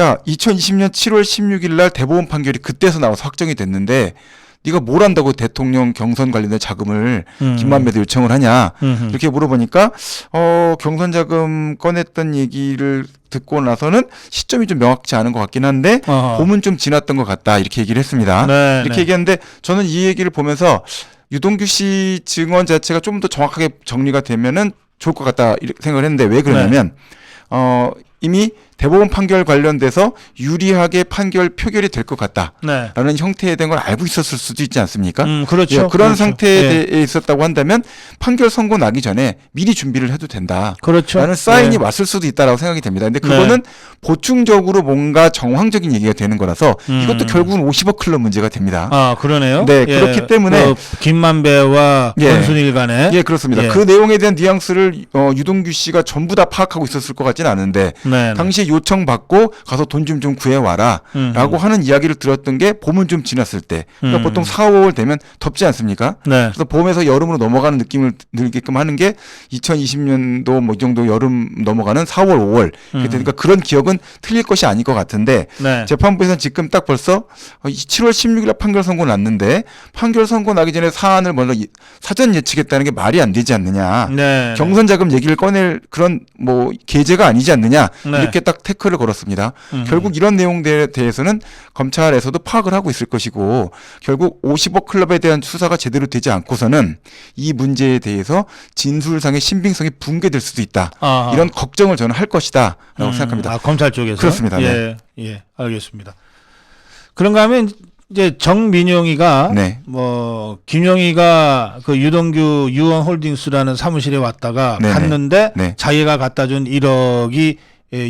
야 2020년 7월 16일 날 대법원 판결이 그때서 나와서 확정이 됐는데 네가 뭘 한다고 대통령 경선 관련된 자금을 김만배도 요청을 하냐 이렇게 물어보니까 경선 자금 꺼냈던 얘기를 듣고 나서는 시점이 좀 명확치 않은 것 같긴 한데 봄은 좀 지났던 것 같다 이렇게 얘기를 했습니다. 네, 이렇게 네. 얘기했는데 저는 이 얘기를 보면서 유동규 씨 증언 자체가 좀 더 정확하게 정리가 되면은 좋을 것 같다 이렇게 생각을 했는데 왜 그러냐면 이미 대법원 판결 관련돼서 유리하게 판결 표결이 될 것 같다라는 네. 형태에 대한 걸 알고 있었을 수도 있지 않습니까? 그렇죠. 예, 그런 그렇죠. 상태에 예. 있었다고 한다면 판결 선고 나기 전에 미리 준비를 해도 된다. 그렇죠. 라는 사인이 네. 왔을 수도 있다라고 생각이 됩니다. 근데 그거는 보충적으로 뭔가 정황적인 얘기가 되는 거라서 이것도 결국은 50억 클럽 문제가 됩니다. 그러네요. 네, 예. 그렇기 때문에 김만배와 예. 권순일 간에 예, 그렇습니다. 예. 그 내용에 대한 뉘앙스를 유동규 씨가 전부 다 파악하고 있었을 것 같지는 않은데 네. 당시에 요청받고 가서 돈 좀 구해와라 라고 하는 이야기를 들었던 게 봄은 좀 지났을 때 그러니까 보통 4, 5월 되면 덥지 않습니까? 네. 그래서 봄에서 여름으로 넘어가는 느낌을 들게끔 하는 게 2020년도 뭐 이 정도 여름 넘어가는 4월, 5월 그러니까 그런 기억은 틀릴 것이 아닐 것 같은데 네. 재판부에서는 지금 딱 벌써 7월 16일 판결 선고 났는데 판결 선고 나기 전에 사안을 먼저 사전 예측했다는 게 말이 안 되지 않느냐. 네. 경선 자금 얘기를 꺼낼 그런 뭐 계제가 아니지 않느냐. 네. 이렇게 딱 딱 태클을 걸었습니다. 결국 이런 내용들에 대해서는 검찰에서도 파악을 하고 있을 것이고 결국 50억 클럽에 대한 수사가 제대로 되지 않고서는 이 문제에 대해서 진술상의 신빙성이 붕괴될 수도 있다. 아하. 이런 걱정을 저는 할 것이다라고 생각합니다. 아, 검찰 쪽에서 그렇습니다. 예, 예, 알겠습니다. 그런가 하면 이제 정민용이가 네. 뭐 김용희가 그 유동규 유원홀딩스라는 사무실에 왔다가 네네. 갔는데 네. 자기가 갖다 준 1억이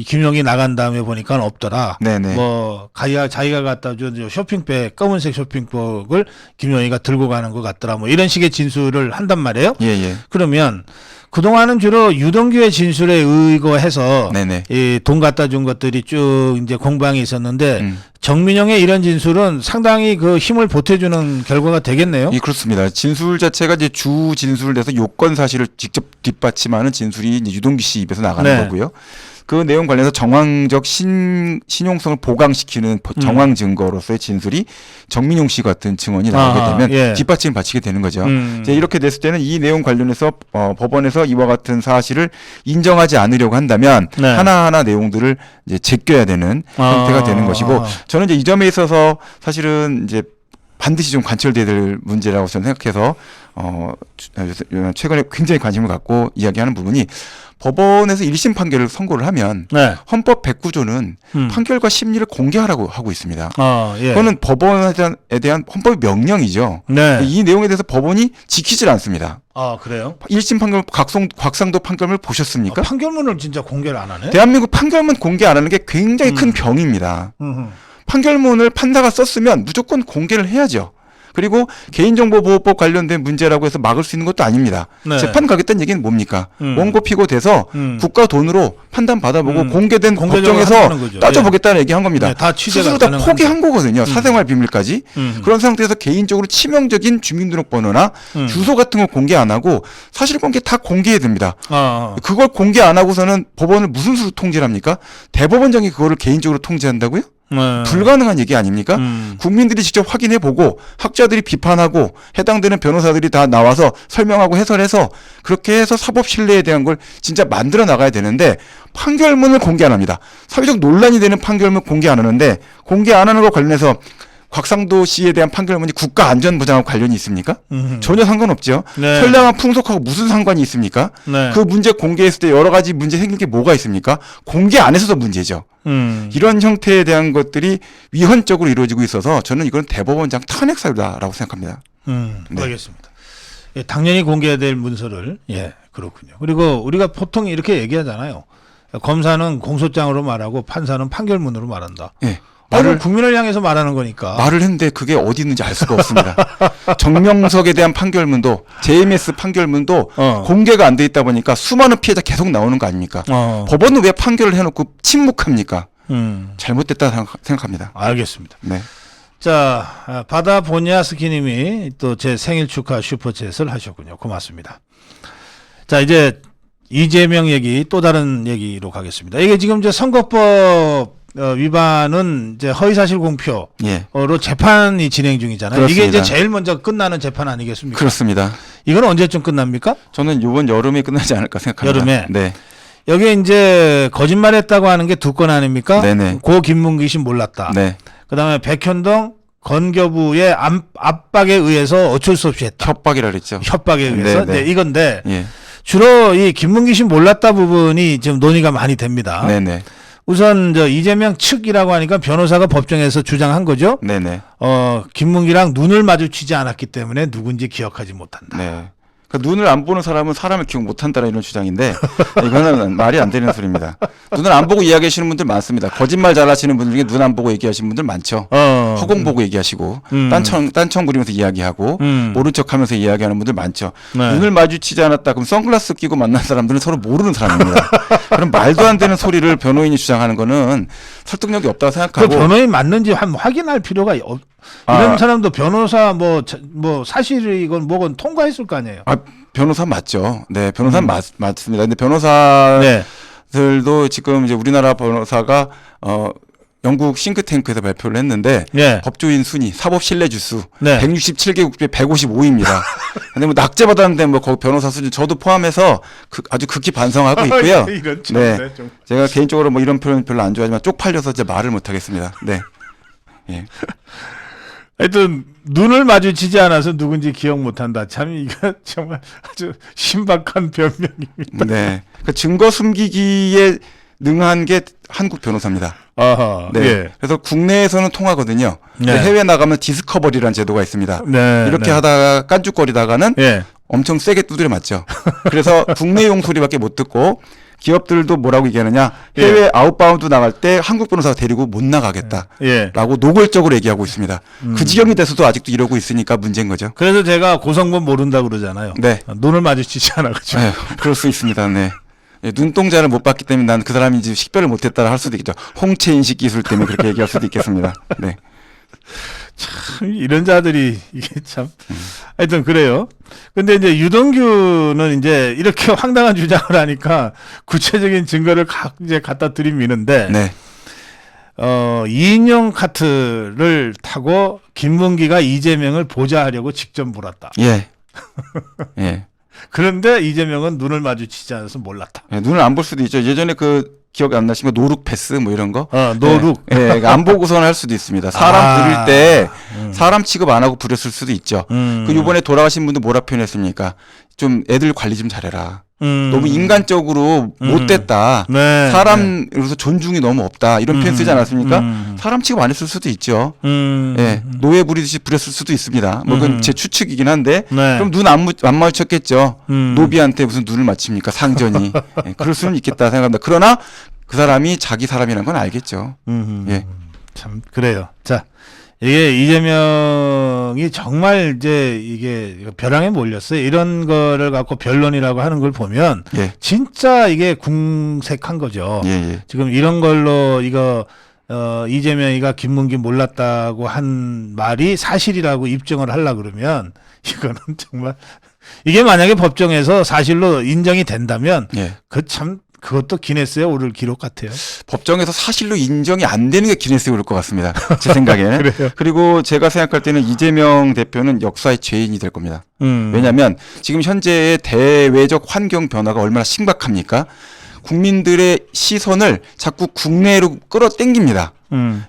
김용희 나간 다음에 보니까 없더라. 네네. 뭐 자기가 갖다 준 쇼핑백 검은색 쇼핑백을 김용희가 들고 가는 것 같더라. 뭐 이런 식의 진술을 한단 말이에요. 예. 그러면 그동안은 주로 유동규의 진술에 의거해서 네네. 이 돈 갖다 준 것들이 쭉 이제 공방이 있었는데 정민영의 이런 진술은 상당히 그 힘을 보태주는 결과가 되겠네요. 예, 그렇습니다. 진술 자체가 이제 주 진술을 내서 요건 사실을 직접 뒷받침하는 진술이 이제 유동규 씨 입에서 나가는 네. 거고요. 그 내용 관련해서 정황적 신용성을 보강시키는 정황 증거로서의 진술이 정민용 씨 같은 증언이 나오게 되면 예. 뒷받침을 바치게 되는 거죠. 이제 이렇게 됐을 때는 이 내용 관련해서 법원에서 이와 같은 사실을 인정하지 않으려고 한다면 네. 하나하나 내용들을 이제 제껴야 되는 형태가 되는 것이고 저는 이제 이 점에 있어서 사실은 이제 반드시 좀 관철돼야 될 문제라고 저는 생각해서 최근에 굉장히 관심을 갖고 이야기하는 부분이 법원에서 1심 판결을 선고를 하면 네. 헌법 109조는 판결과 심리를 공개하라고 하고 있습니다. 예. 그거는 법원에 대한 헌법의 명령이죠. 네. 이 내용에 대해서 법원이 지키질 않습니다. 아, 그래요? 1심 판결 곽상도 판결문을 보셨습니까? 판결문을 진짜 공개를 안 하네. 대한민국 판결문 공개 안 하는 게 굉장히 큰 병입니다. 판결문을 판사가 썼으면 무조건 공개를 해야죠. 그리고 개인정보보호법 관련된 문제라고 해서 막을 수 있는 것도 아닙니다. 네. 재판 가겠다는 얘기는 뭡니까? 원고 피고 돼서 국가 돈으로 판단 받아보고 공개된 법정에서 따져보겠다는 얘기한 겁니다. 네, 다 취재가 스스로 다 가능한데. 포기한 거거든요. 사생활 비밀까지. 그런 상태에서 개인적으로 치명적인 주민등록번호나 주소 같은 거 공개 안 하고 사실관계 다 공개해야 됩니다. 그걸 공개 안 하고서는 법원을 무슨 수로 통제를 합니까? 대법원장이 그거를 개인적으로 통제한다고요? 불가능한 얘기 아닙니까? 국민들이 직접 확인해보고 학자들이 비판하고 해당되는 변호사들이 다 나와서 설명하고 해설해서 그렇게 해서 사법 신뢰에 대한 걸 진짜 만들어 나가야 되는데 판결문을 공개 안 합니다. 사회적 논란이 되는 판결문 공개 안 하는데 공개 안 하는 것 관련해서 곽상도 씨에 대한 판결문이 국가안전보장하고 관련이 있습니까? 전혀 상관없죠. 네. 선량한 풍속하고 무슨 상관이 있습니까? 네. 그 문제 공개했을 때 여러 가지 문제 생길 게 뭐가 있습니까? 공개 안 해서도 문제죠. 이런 형태에 대한 것들이 위헌적으로 이루어지고 있어서 저는 이건 대법원장 탄핵 사유다라고 생각합니다. 네. 알겠습니다. 예, 당연히 공개해야 될 문서를 그렇군요. 그리고 우리가 보통 이렇게 얘기하잖아요. 검사는 공소장으로 말하고 판사는 판결문으로 말한다. 예. 말을 국민을 향해서 말하는 거니까. 말을 했는데 그게 어디 있는지 알 수가 없습니다. 정명석에 대한 판결문도 JMS 판결문도 공개가 안 돼 있다 보니까 수많은 피해자 계속 나오는 거 아닙니까? 법원은 왜 판결을 해놓고 침묵합니까? 잘못됐다 생각합니다. 알겠습니다. 네. 자, 바다보냐스키님이 또 제 생일 축하 슈퍼챗을 하셨군요. 고맙습니다. 자, 이제 이재명 얘기 또 다른 얘기로 가겠습니다. 이게 지금 이제 선거법 위반은 이제 허위사실 공표로 재판이 진행 중이잖아요. 그렇습니다. 이게 이제 제일 먼저 끝나는 재판 아니겠습니까? 그렇습니다. 이건 언제쯤 끝납니까? 저는 이번 여름에 끝나지 않을까 생각합니다. 여름에? 네. 여기에 이제 거짓말했다고 하는 게 두 건 아닙니까? 네네. 고 김문기 씨 몰랐다. 네. 그다음에 백현동 건교부의 압박에 의해서 어쩔 수 없이 했다. 협박이라 그랬죠. 협박에 의해서. 네네. 네, 이건데 예. 주로 이 김문기 씨 몰랐다 부분이 지금 논의가 많이 됩니다. 네네. 우선 저 이재명 측이라고 하니까 변호사가 법정에서 주장한 거죠. 네네. 김문기랑 눈을 마주치지 않았기 때문에 누군지 기억하지 못한다. 네. 그러니까 눈을 안 보는 사람은 사람을 기억 못한다는 이런 주장인데 이거는 말이 안 되는 소리입니다. 눈을 안 보고 이야기하시는 분들 많습니다. 거짓말 잘하시는 분들 중에 눈 안 보고 얘기하시는 분들 많죠. 허공 보고 얘기하시고 딴청 부리면서 이야기하고 모른 척하면서 이야기하는 분들 많죠. 네. 눈을 마주치지 않았다 그럼 선글라스 끼고 만난 사람들은 서로 모르는 사람입니다. 그럼 말도 안 되는 소리를 변호인이 주장하는 거는 설득력이 없다고 그 생각하고 변호인 맞는지 한번 확인할 필요가 이런 사람도 변호사 뭐 사실이 이건 뭐건 통과했을 거 아니에요. 변호사 맞죠. 네, 변호사 맞습니다. 근데 변호사들도 지금 이제 우리나라 변호사가 영국 싱크탱크에서 발표를 했는데 법조인 순위, 사법 신뢰 지수 167개국 중에 155입니다. 근데 뭐 낙제 받았는데 뭐 거기 변호사 수준 저도 포함해서 아주 극히 반성하고 있고요. 이런 네. 네. 좀. 제가 개인적으로 뭐 이런 표현 별로 안 좋아하지만 쪽팔려서 이제 말을 못 하겠습니다. 네. 예. 하여튼 눈을 마주치지 않아서 누군지 기억 못한다. 참 이거 정말 아주 신박한 변명입니다. 네. 그 증거 숨기기에 능한 게 한국 변호사입니다. 아하, 네. 예. 그래서 국내에서는 통하거든요. 네. 해외 나가면 디스커버리라는 제도가 있습니다. 네, 이렇게 네. 하다가 깐죽거리다가는 예. 엄청 세게 두드려 맞죠. 그래서 국내용 소리밖에 못 듣고 기업들도 뭐라고 얘기하느냐. 해외 아웃바운드 나갈 때 한국 변호사 데리고 못 나가겠다. 예. 라고 노골적으로 얘기하고 있습니다. 그 지경이 돼서도 아직도 이러고 있으니까 문제인 거죠. 그래서 제가 고성범 모른다 그러잖아요. 네. 눈을 마주치지 않아가지고. 네, 그럴 수 있습니다. 네. 예, 눈동자를 못 봤기 때문에 난 그 사람인지 식별을 못했다 할 수도 있겠죠. 홍채 인식 기술 때문에 그렇게 얘기할 수도 있겠습니다. 네. 참 이런 자들이 이게 참 하여튼 그래요. 근데 이제 유동규는 이제 이렇게 황당한 주장을 하니까 구체적인 증거를 이제 갖다 들이미는데 네. 이인용 카트를 타고 김문기가 이재명을 보좌하려고 직접 몰았다. 예. 예. 그런데 이재명은 눈을 마주치지 않아서 몰랐다. 예, 눈을 안 볼 수도 있죠. 예전에 그 기억 안 나시면 노룩 패스 뭐 이런 거? 노룩. 예, 그러니까 안 보고선 할 수도 있습니다. 사람 부릴 때 사람 취급 안 하고 부렸을 수도 있죠. 그 이번에 돌아가신 분도 뭐라 표현했습니까? 좀 애들 관리 좀 잘해라. 너무 인간적으로 못됐다. 네, 사람으로서 존중이 너무 없다. 이런 표현 쓰지 않았습니까? 사람 취급 안 했을 수도 있죠. 예, 노예 부리듯이 부렸을 수도 있습니다. 뭐 그건 제 추측이긴 한데 네. 그럼 눈 안 마주쳤겠죠. 노비한테 무슨 눈을 맞춥니까? 상전이. 예, 그럴 수는 있겠다 생각합니다. 그러나 그 사람이 자기 사람이라는 건 알겠죠. 예. 참 그래요. 자, 이게 이재명이 정말 이제 이게 벼랑에 몰렸어요. 이런 거를 갖고 변론이라고 하는 걸 보면 예. 진짜 이게 궁색한 거죠. 예, 예. 지금 이런 걸로 이거 이재명이가 김문기 몰랐다고 한 말이 사실이라고 입증을 하려 그러면 이거는 정말 이게 만약에 법정에서 사실로 인정이 된다면 예. 그것도 기네스에 오를 기록 같아요. 법정에서 사실로 인정이 안 되는 게 기네스에 오를 것 같습니다. 제 생각에는. 그래요. 그리고 제가 생각할 때는 이재명 대표는 역사의 죄인이 될 겁니다. 왜냐하면 지금 현재의 대외적 환경 변화가 얼마나 심각합니까? 국민들의 시선을 자꾸 국내로 끌어당깁니다.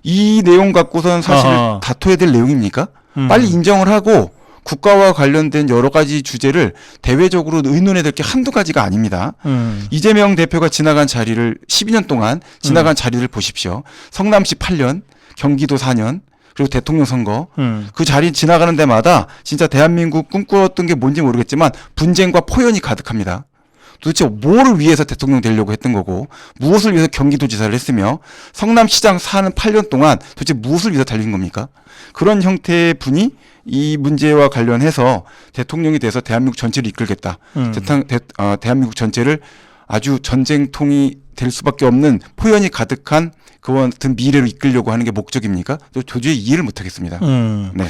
이 내용 갖고선 사실 아하. 다퉈야 될 내용입니까? 빨리 인정을 하고 국가와 관련된 여러 가지 주제를 대외적으로 의논해야 될 게 한두 가지가 아닙니다. 이재명 대표가 지나간 자리를 12년 동안 지나간 자리를 보십시오. 성남시 8년, 경기도 4년, 그리고 대통령 선거. 그 자리 지나가는 데마다 진짜 대한민국 꿈꾸었던 게 뭔지 모르겠지만 분쟁과 포연이 가득합니다. 도대체 뭐를 위해서 대통령 되려고 했던 거고 무엇을 위해서 경기도지사를 했으며 성남시장 사는 8년 동안 도대체 무엇을 위해서 달린 겁니까? 그런 형태의 분이 이 문제와 관련해서 대통령이 돼서 대한민국 전체를 이끌겠다. 대한민국 전체를 아주 전쟁통이 될 수밖에 없는 포연이 가득한 그와 같은 미래로 이끌려고 하는 게 목적입니까? 도저히 이해를 못하겠습니다. 네.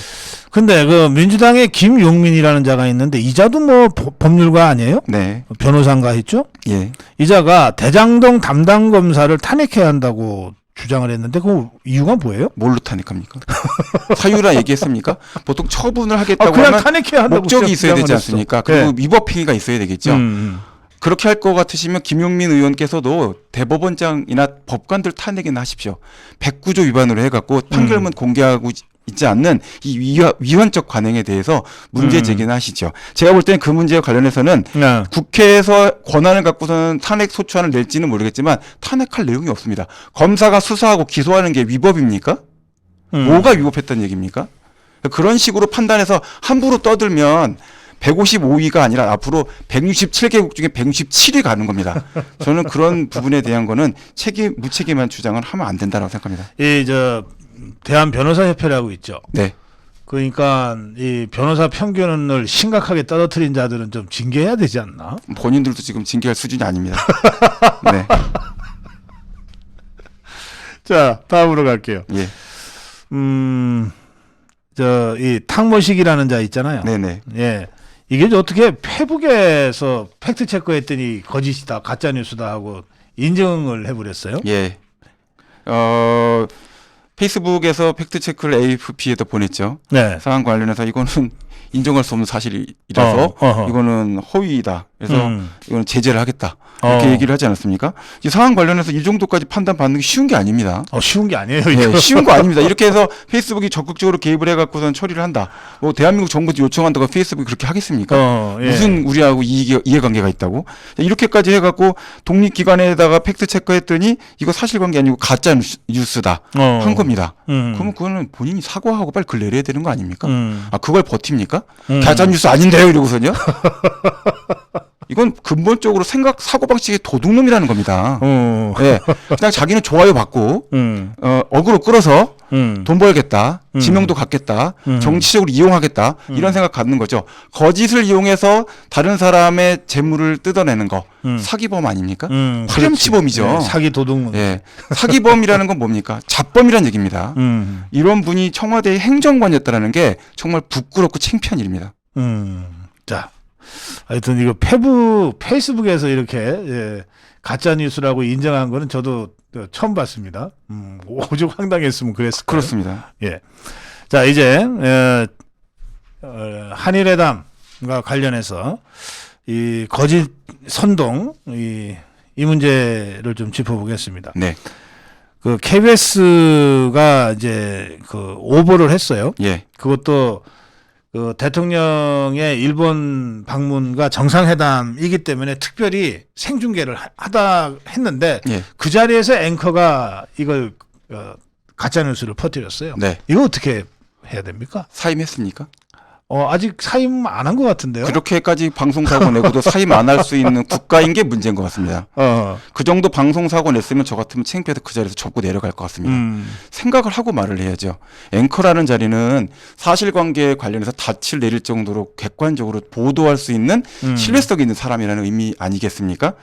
근데 그 민주당의 김용민이라는 자가 있는데 이자도 뭐 법률가 아니에요? 네. 변호사인가 했죠? 예. 이자가 대장동 담당 검사를 탄핵해야 한다고 주장을 했는데 그 이유가 뭐예요? 뭘로 탄핵합니까? 사유라 얘기했습니까? 보통 처분을 하겠다고 그냥 하면 탄핵해야 한다고 목적이 있어야 되지 주장을 않습니까? 했어. 그리고 네. 위법행위가 있어야 되겠죠. 그렇게 할 것 같으시면 김용민 의원께서도 대법원장이나 법관들 탄핵이나 하십시오. 109조 위반으로 해갖고 판결문 공개하고 있지 않는 이 위헌적 관행에 대해서 문제 제기는 하시죠. 제가 볼 때는 그 문제와 관련해서는 네. 국회에서 권한을 갖고서는 탄핵 소추안을 낼지는 모르겠지만 탄핵할 내용이 없습니다. 검사가 수사하고 기소하는 게 위법입니까? 뭐가 위법했다는 얘기입니까? 그런 식으로 판단해서 함부로 떠들면 155위가 아니라 앞으로 167개국 중에 167위 가는 겁니다. 저는 그런 부분에 대한 거는 무책임한 주장을 하면 안 된다고 생각합니다. 대한 변호사협회라고 있죠. 네. 그러니까 이 변호사 편견을 심각하게 떨어뜨린 자들은 좀 징계해야 되지 않나? 본인들도 지금 징계할 수준이 아닙니다. 네. 자, 다음으로 갈게요. 예. 이 탕모식이라는 자 있잖아요. 네네. 예. 이게 어떻게 페북에서 팩트 체크했더니 거짓이다, 가짜 뉴스다 하고 인정을 해버렸어요. 예. 페이스북에서 팩트 체크를 AFP에도 보냈죠. 네. 사안 관련해서 이거는 인정할 수 없는 사실이라서 이거는 허위이다. 그래서 이거는 제재를 하겠다. 이렇게 얘기를 하지 않았습니까? 이 사안 관련해서 이 정도까지 판단받는 게 쉬운 게 아닙니다. 쉬운 게 아니에요. 네, 쉬운 거 아닙니다. 이렇게 해서 페이스북이 적극적으로 개입을 해갖고선 처리를 한다. 뭐 대한민국 정부도 요청한다고 페이스북이 그렇게 하겠습니까? 예. 무슨 우리하고 이해관계가 있다고? 이렇게까지 해갖고 독립기관에다가 팩트 체크했더니 이거 사실관계 아니고 가짜 뉴스다 한 겁니다. 그러면 그거는 본인이 사과하고 빨리 글 내려야 되는 거 아닙니까? 아 그걸 버팁니까? 가짜 뉴스 아닌데요 이러고서는요? 이건 근본적으로 사고방식의 도둑놈이라는 겁니다. 네, 그냥 자기는 좋아요 받고, 어그로 끌어서 돈 벌겠다, 지명도 갖겠다, 정치적으로 이용하겠다, 이런 생각 갖는 거죠. 거짓을 이용해서 다른 사람의 재물을 뜯어내는 거, 사기범 아닙니까? 파렴치범이죠. 네, 사기 도둑놈. 네, 사기범이라는 건 뭡니까? 잡범이라는 얘기입니다. 이런 분이 청와대의 행정관이었다는 게 정말 부끄럽고 창피한 일입니다. 자. 하여튼 이거 페이스북에서 이렇게 가짜 뉴스라고 인정한 거는 저도 처음 봤습니다. 오죽 황당했으면 그랬을 거예요. 그렇습니다. 예. 자 이제 한일회담과 관련해서 이 거짓 선동 이 문제를 좀 짚어보겠습니다. 네. 그 KBS가 이제 그 오보를 했어요. 예. 그것도 그 대통령의 일본 방문과 정상회담이기 때문에 특별히 생중계를 하다 했는데 예. 그 자리에서 앵커가 이걸 가짜뉴스를 퍼뜨렸어요. 네. 이거 어떻게 해야 됩니까? 사임했습니까? 아직 사임 안 한 것 같은데요. 그렇게까지 방송사고 내고도 사임 안 할 수 있는 국가인 게 문제인 것 같습니다. 그 정도 방송사고 냈으면 저 같으면 창피해서 그 자리에서 접고 내려갈 것 같습니다. 생각을 하고 말을 해야죠. 앵커라는 자리는 사실관계에 관련해서 닻을 내릴 정도로 객관적으로 보도할 수 있는 신뢰성 있는 사람이라는 의미 아니겠습니까?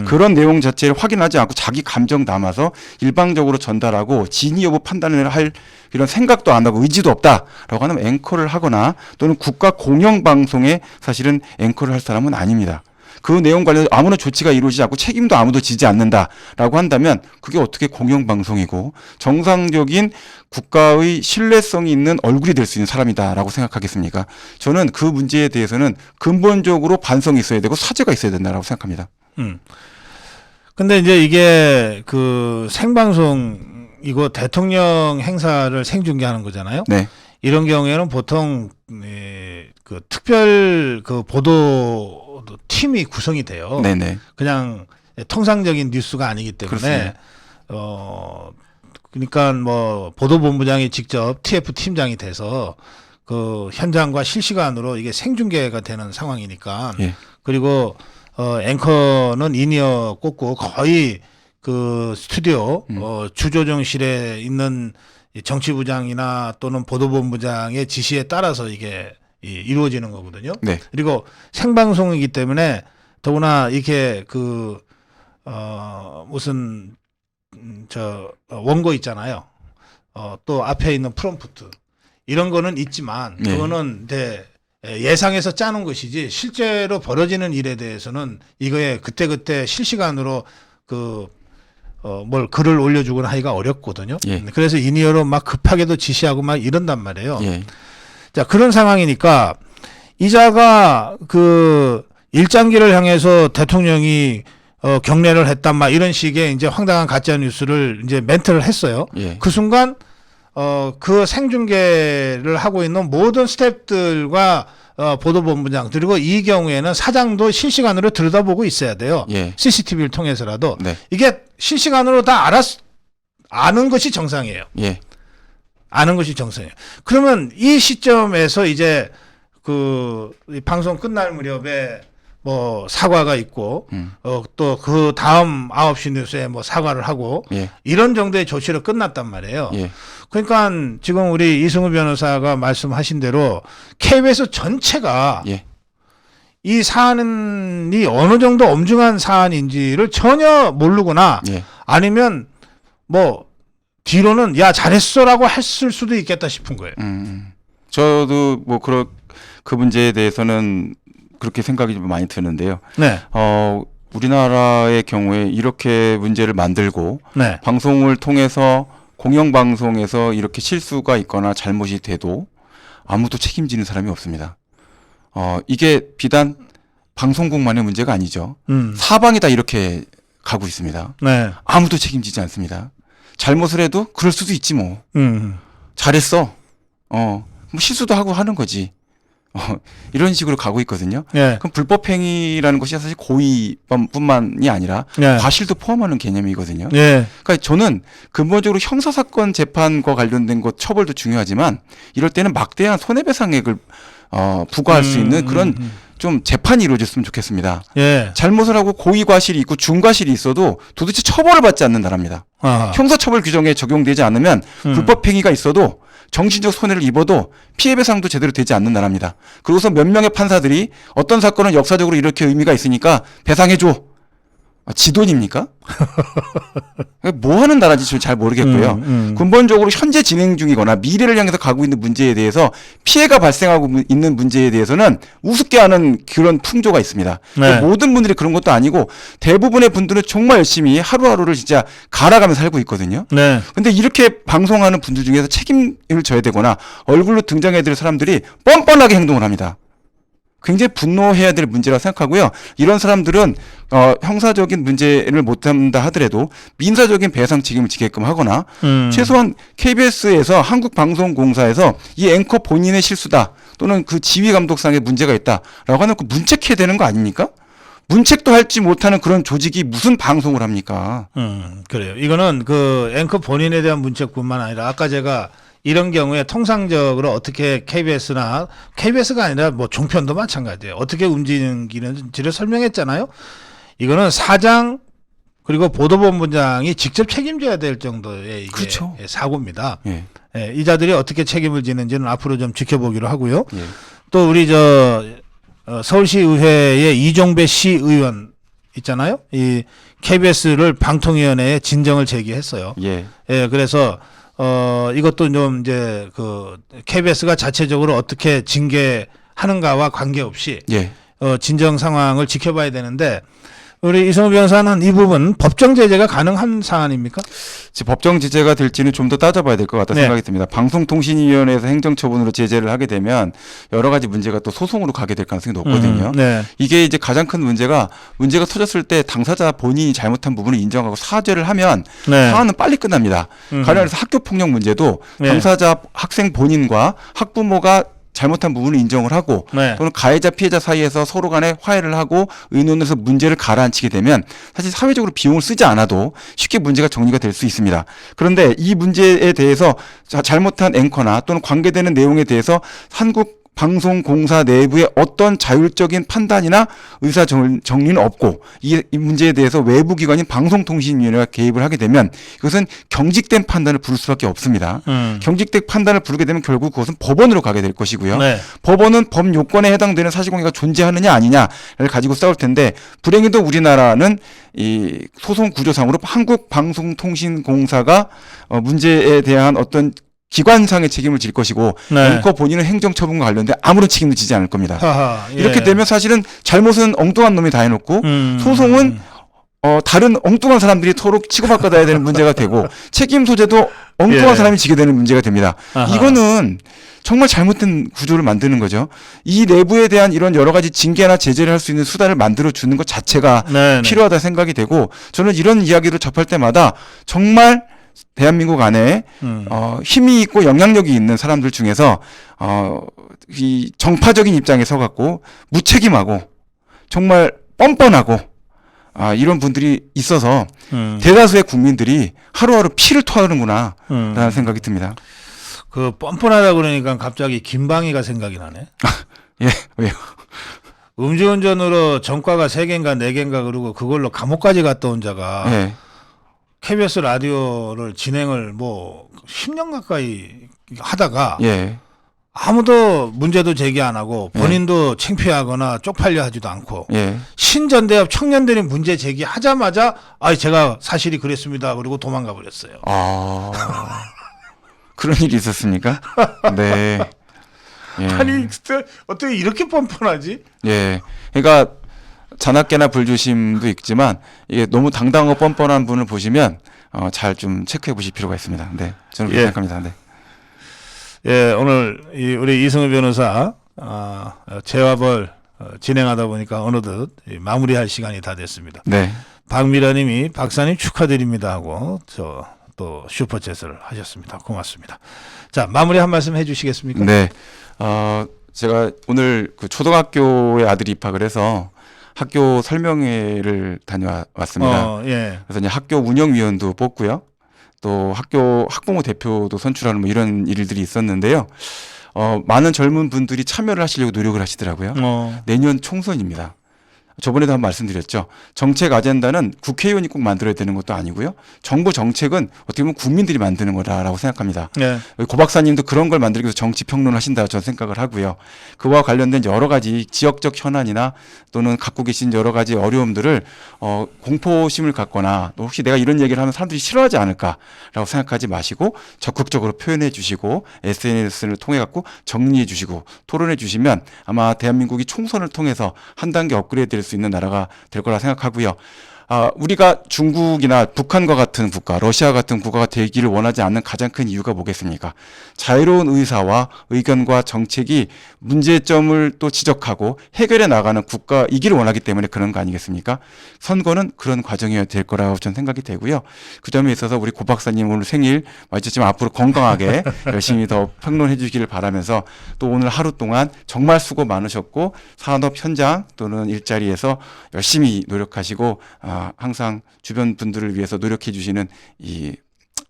그런 내용 자체를 확인하지 않고 자기 감정 담아서 일방적으로 전달하고 진위 여부 판단을 할 이런 생각도 안 하고 의지도 없다라고 하면 앵커를 하거나 또는 국가 공영방송에 사실은 앵커를 할 사람은 아닙니다. 그 내용 관련해서 아무런 조치가 이루어지지 않고 책임도 아무도 지지 않는다라고 한다면 그게 어떻게 공영방송이고 정상적인 국가의 신뢰성이 있는 얼굴이 될 수 있는 사람이다라고 생각하겠습니까? 저는 그 문제에 대해서는 근본적으로 반성이 있어야 되고 사죄가 있어야 된다라고 생각합니다. 근데 이제 이게 그 생방송 이거 대통령 행사를 생중계하는 거잖아요. 네. 이런 경우에는 보통 그 특별 그 보도 팀이 구성이 돼요. 네네. 그냥 통상적인 뉴스가 아니기 때문에 그러니까 뭐 보도본부장이 직접 TF 팀장이 돼서 그 현장과 실시간으로 이게 생중계가 되는 상황이니까. 예. 그리고 앵커는 인이어 꽂고 거의 그 스튜디오 주조정실에 있는 정치부장이나 또는 보도본부장의 지시에 따라서 이게 이루어지는 거거든요. 네. 그리고 생방송이기 때문에 더구나 이렇게 그 무슨 원고 있잖아요. 또 앞에 있는 프롬프트 이런 거는 있지만 그거는 이제 예상해서 짜는 것이지 실제로 벌어지는 일에 대해서는 이거에 그때그때 실시간으로 뭘 글을 올려주거나 하기가 어렵거든요. 예. 그래서 인이어로 막 급하게도 지시하고 막 이런단 말이에요. 예. 자, 그런 상황이니까 이자가 그 일장기를 향해서 대통령이 경례를 했단 막 이런 식의 이제 황당한 가짜 뉴스를 이제 멘트를 했어요. 예. 그 순간 그 생중계를 하고 있는 모든 스태프들과 보도본부장 그리고 이 경우에는 사장도 실시간으로 들여다보고 있어야 돼요. 예. CCTV를 통해서라도 네. 이게 실시간으로 다 아는 것이 정상이에요. 예. 아는 것이 정상이에요. 그러면 이 시점에서 이제 그 방송 끝날 무렵에 뭐 사과가 있고 또 그 다음 9시 뉴스에 뭐 사과를 하고 예. 이런 정도의 조치로 끝났단 말이에요. 예. 그러니까 지금 우리 이승우 변호사가 말씀하신 대로 KBS 전체가 예. 이 사안이 어느 정도 엄중한 사안인지를 전혀 모르거나 예. 아니면 뭐 뒤로는 야 잘했어라고 했을 수도 있겠다 싶은 거예요. 저도 뭐 그 문제에 대해서는 그렇게 생각이 좀 많이 드는데요. 네. 우리나라의 경우에 이렇게 문제를 만들고 네. 방송을 통해서 공영방송에서 이렇게 실수가 있거나 잘못이 돼도 아무도 책임지는 사람이 없습니다. 이게 비단 방송국만의 문제가 아니죠. 사방이 다 이렇게 가고 있습니다. 네. 아무도 책임지지 않습니다. 잘못을 해도 그럴 수도 있지 뭐. 잘했어. 뭐 실수도 하고 하는 거지. 이런 식으로 가고 있거든요. 네. 그럼 불법행위라는 것이 사실 고의뿐만이 아니라 네. 과실도 포함하는 개념이거든요. 네. 그러니까 저는 근본적으로 형사사건 재판과 관련된 것 처벌도 중요하지만 이럴 때는 막대한 손해배상액을 부과할 수 있는 그런 좀 재판이 이루어졌으면 좋겠습니다. 예. 잘못을 하고 고의 과실이 있고 중과실이 있어도 도대체 처벌을 받지 않는 나라입니다. 아하. 형사처벌 규정에 적용되지 않으면 불법행위가 있어도 정신적 손해를 입어도 피해배상도 제대로 되지 않는 나라입니다. 그리고서 몇 명의 판사들이 어떤 사건은 역사적으로 이렇게 의미가 있으니까 배상해줘. 지돈입니까? 뭐 하는 나라인지 저는 잘 모르겠고요. 근본적으로 현재 진행 중이거나 미래를 향해서 가고 있는 문제에 대해서 피해가 발생하고 있는 문제에 대해서는 우습게 하는 그런 풍조가 있습니다. 네. 모든 분들이 그런 것도 아니고 대부분의 분들은 정말 열심히 하루하루를 진짜 갈아가며 살고 있거든요. 네. 근데 이렇게 방송하는 분들 중에서 책임을 져야 되거나 얼굴로 등장해야 될 사람들이 뻔뻔하게 행동을 합니다. 굉장히 분노해야 될 문제라고 생각하고요. 이런 사람들은 형사적인 문제를 못한다 하더라도 민사적인 배상 책임을 지게끔 하거나 최소한 KBS에서 한국방송공사에서 이 앵커 본인의 실수다 또는 그 지휘감독상의 문제가 있다라고 해놓고 문책해야 되는 거 아닙니까? 문책도 할지 못하는 그런 조직이 무슨 방송을 합니까? 그래요. 이거는 그 앵커 본인에 대한 문책뿐만 아니라 아까 제가 이런 경우에 통상적으로 어떻게 KBS가 아니라 뭐 종편도 마찬가지예요. 어떻게 움직이는지를 설명했잖아요. 이거는 사장 그리고 보도본부장이 직접 책임져야 될 정도의 이게 그렇죠. 사고입니다. 예. 예, 이자들이 어떻게 책임을 지는지는 앞으로 좀 지켜보기로 하고요. 예. 또 우리 서울시의회의 이종배 시의원 있잖아요. 이 KBS를 방통위원회에 진정을 제기했어요. 예. 예, 그래서 이것도 좀 이제 그 KBS가 자체적으로 어떻게 징계하는가와 관계없이 예. 진정 상황을 지켜봐야 되는데 우리 이성우 변호사는 이 부분 법정 제재가 가능한 사안입니까? 법정 제재가 될지는 좀 더 따져봐야 될 것 같다 네. 생각이 듭니다. 방송통신위원회에서 행정처분으로 제재를 하게 되면 여러 가지 문제가 또 소송으로 가게 될 가능성이 높거든요. 네. 이게 이제 가장 큰 문제가 터졌을 때 당사자 본인이 잘못한 부분을 인정하고 사죄를 하면 네. 사안은 빨리 끝납니다. 가령해서 학교 폭력 문제도 네. 당사자 학생 본인과 학부모가 잘못한 부분을 인정을 하고 네. 또는 가해자 피해자 사이에서 서로 간에 화해를 하고 의논해서 문제를 가라앉히게 되면 사실 사회적으로 비용을 쓰지 않아도 쉽게 문제가 정리가 될 수 있습니다. 그런데 이 문제에 대해서 잘못한 앵커나 또는 관계되는 내용에 대해서 한국방송공사 내부의 어떤 자율적인 판단이나 의사 정리는 없고 이 문제에 대해서 외부 기관인 방송통신위원회가 개입을 하게 되면 이것은 경직된 판단을 부를 수밖에 없습니다. 경직된 판단을 부르게 되면 결국 그것은 법원으로 가게 될 것이고요. 네. 법원은 법 요건에 해당되는 사실관계가 존재하느냐 아니냐를 가지고 싸울 텐데 불행히도 우리나라는 이 소송 구조상으로 한국방송통신공사가 문제에 대한 어떤 기관상의 책임을 질 것이고 네. 앵커 본인은 행정처분과 관련된 아무런 책임도 지지 않을 겁니다. 하하, 예. 이렇게 되면 사실은 잘못은 엉뚱한 놈이 다 해놓고 소송은 다른 엉뚱한 사람들이 서로 치고받아야 되는 문제가 되고 책임 소재도 엉뚱한 예. 사람이 지게 되는 문제가 됩니다. 아하. 이거는 정말 잘못된 구조를 만드는 거죠. 이 내부에 대한 이런 여러 가지 징계나 제재를 할 수 있는 수단을 만들어 주는 것 자체가 네, 필요하다 생각이 되고 저는 이런 이야기를 접할 때마다 정말 대한민국 안에 힘이 있고 영향력이 있는 사람들 중에서 이 정파적인 입장에 서갖고 무책임하고 정말 뻔뻔하고 이런 분들이 있어서 대다수의 국민들이 하루하루 피를 토하는구나 라는 생각이 듭니다. 그 뻔뻔하다 그러니까 갑자기 김방희가 생각이 나네. 예, 왜요? 음주운전으로 전과가 3개인가 4개인가 그러고 그걸로 감옥까지 갔다 온 자가 예. KBS 라디오를 진행을 뭐 10년 가까이 하다가 예. 아무도 문제도 제기 안 하고 본인도 창피하거나 쪽팔려 하지도 않고 예. 신전대협 청년들이 문제 제기하자마자 제가 사실이 그랬습니다. 그리고 도망가 버렸어요. 그런 일이 있었습니까? 네. 예. 아니 진짜 어떻게 이렇게 뻔뻔하지? 예. 그러니까 자나깨나 불조심도 있지만 이게 너무 당당하고 뻔뻔한 분을 보시면 잘 좀 체크해 보실 필요가 있습니다. 네. 저는 그렇게 생각합니다. 네. 예, 오늘 우리 이성우 변호사 재화벌 진행하다 보니까 어느덧 마무리할 시간이 다 됐습니다. 네. 박미라님이 박사님 축하드립니다 하고 또 슈퍼챗을 하셨습니다. 고맙습니다. 자, 마무리 한 말씀 해주시겠습니까? 네. 제가 오늘 그 초등학교에 아들이 입학을 해서 학교 설명회를 다녀왔습니다. 예. 그래서 이제 학교 운영위원도 뽑고요. 또 학교 학부모 대표도 선출하는 뭐 이런 일들이 있었는데요. 많은 젊은 분들이 참여를 하시려고 노력을 하시더라고요. 내년 총선입니다. 저번에도 한번 말씀드렸죠. 정책 아젠다는 국회의원이 꼭 만들어야 되는 것도 아니고요. 정부 정책은 어떻게 보면 국민들이 만드는 거라고 생각합니다. 네. 고 박사님도 그런 걸 만들기 위해서 정치 평론을 하신다 저는 생각을 하고요. 그와 관련된 여러 가지 지역적 현안이나 또는 갖고 계신 여러 가지 어려움들을 공포심을 갖거나 또 혹시 내가 이런 얘기를 하면 사람들이 싫어하지 않을까라고 생각하지 마시고 적극적으로 표현해 주시고 SNS를 통해 갖고 정리해 주시고 토론해 주시면 아마 대한민국이 총선을 통해서 한 단계 업그레이드 될 수 있는 나라가 될 거라 생각하고요. 우리가 중국이나 북한과 같은 국가, 러시아 같은 국가가 되기를 원하지 않는 가장 큰 이유가 뭐겠습니까? 자유로운 의사와 의견과 정책이 문제점을 또 지적하고 해결해 나가는 국가이기를 원하기 때문에 그런 거 아니겠습니까? 선거는 그런 과정이어야 될 거라고 저는 생각이 되고요. 그 점에 있어서 우리 고 박사님 오늘 생일 맞으셨지만 앞으로 건강하게 열심히 더 평론해 주시기를 바라면서 또 오늘 하루 동안 정말 수고 많으셨고 산업 현장 또는 일자리에서 열심히 노력하시고 항상 주변 분들을 위해서 노력해 주시는 이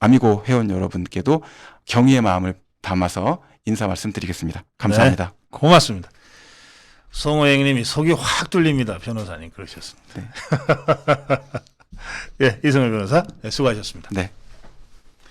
아미고 회원 여러분께도 경의의 마음을 담아서 인사 말씀드리겠습니다. 감사합니다. 네, 고맙습니다. 송호영님이 속이 확 뚫립니다. 변호사님 그러셨습니다. 네. 예, 이성일 변호사 수고하셨습니다. 네.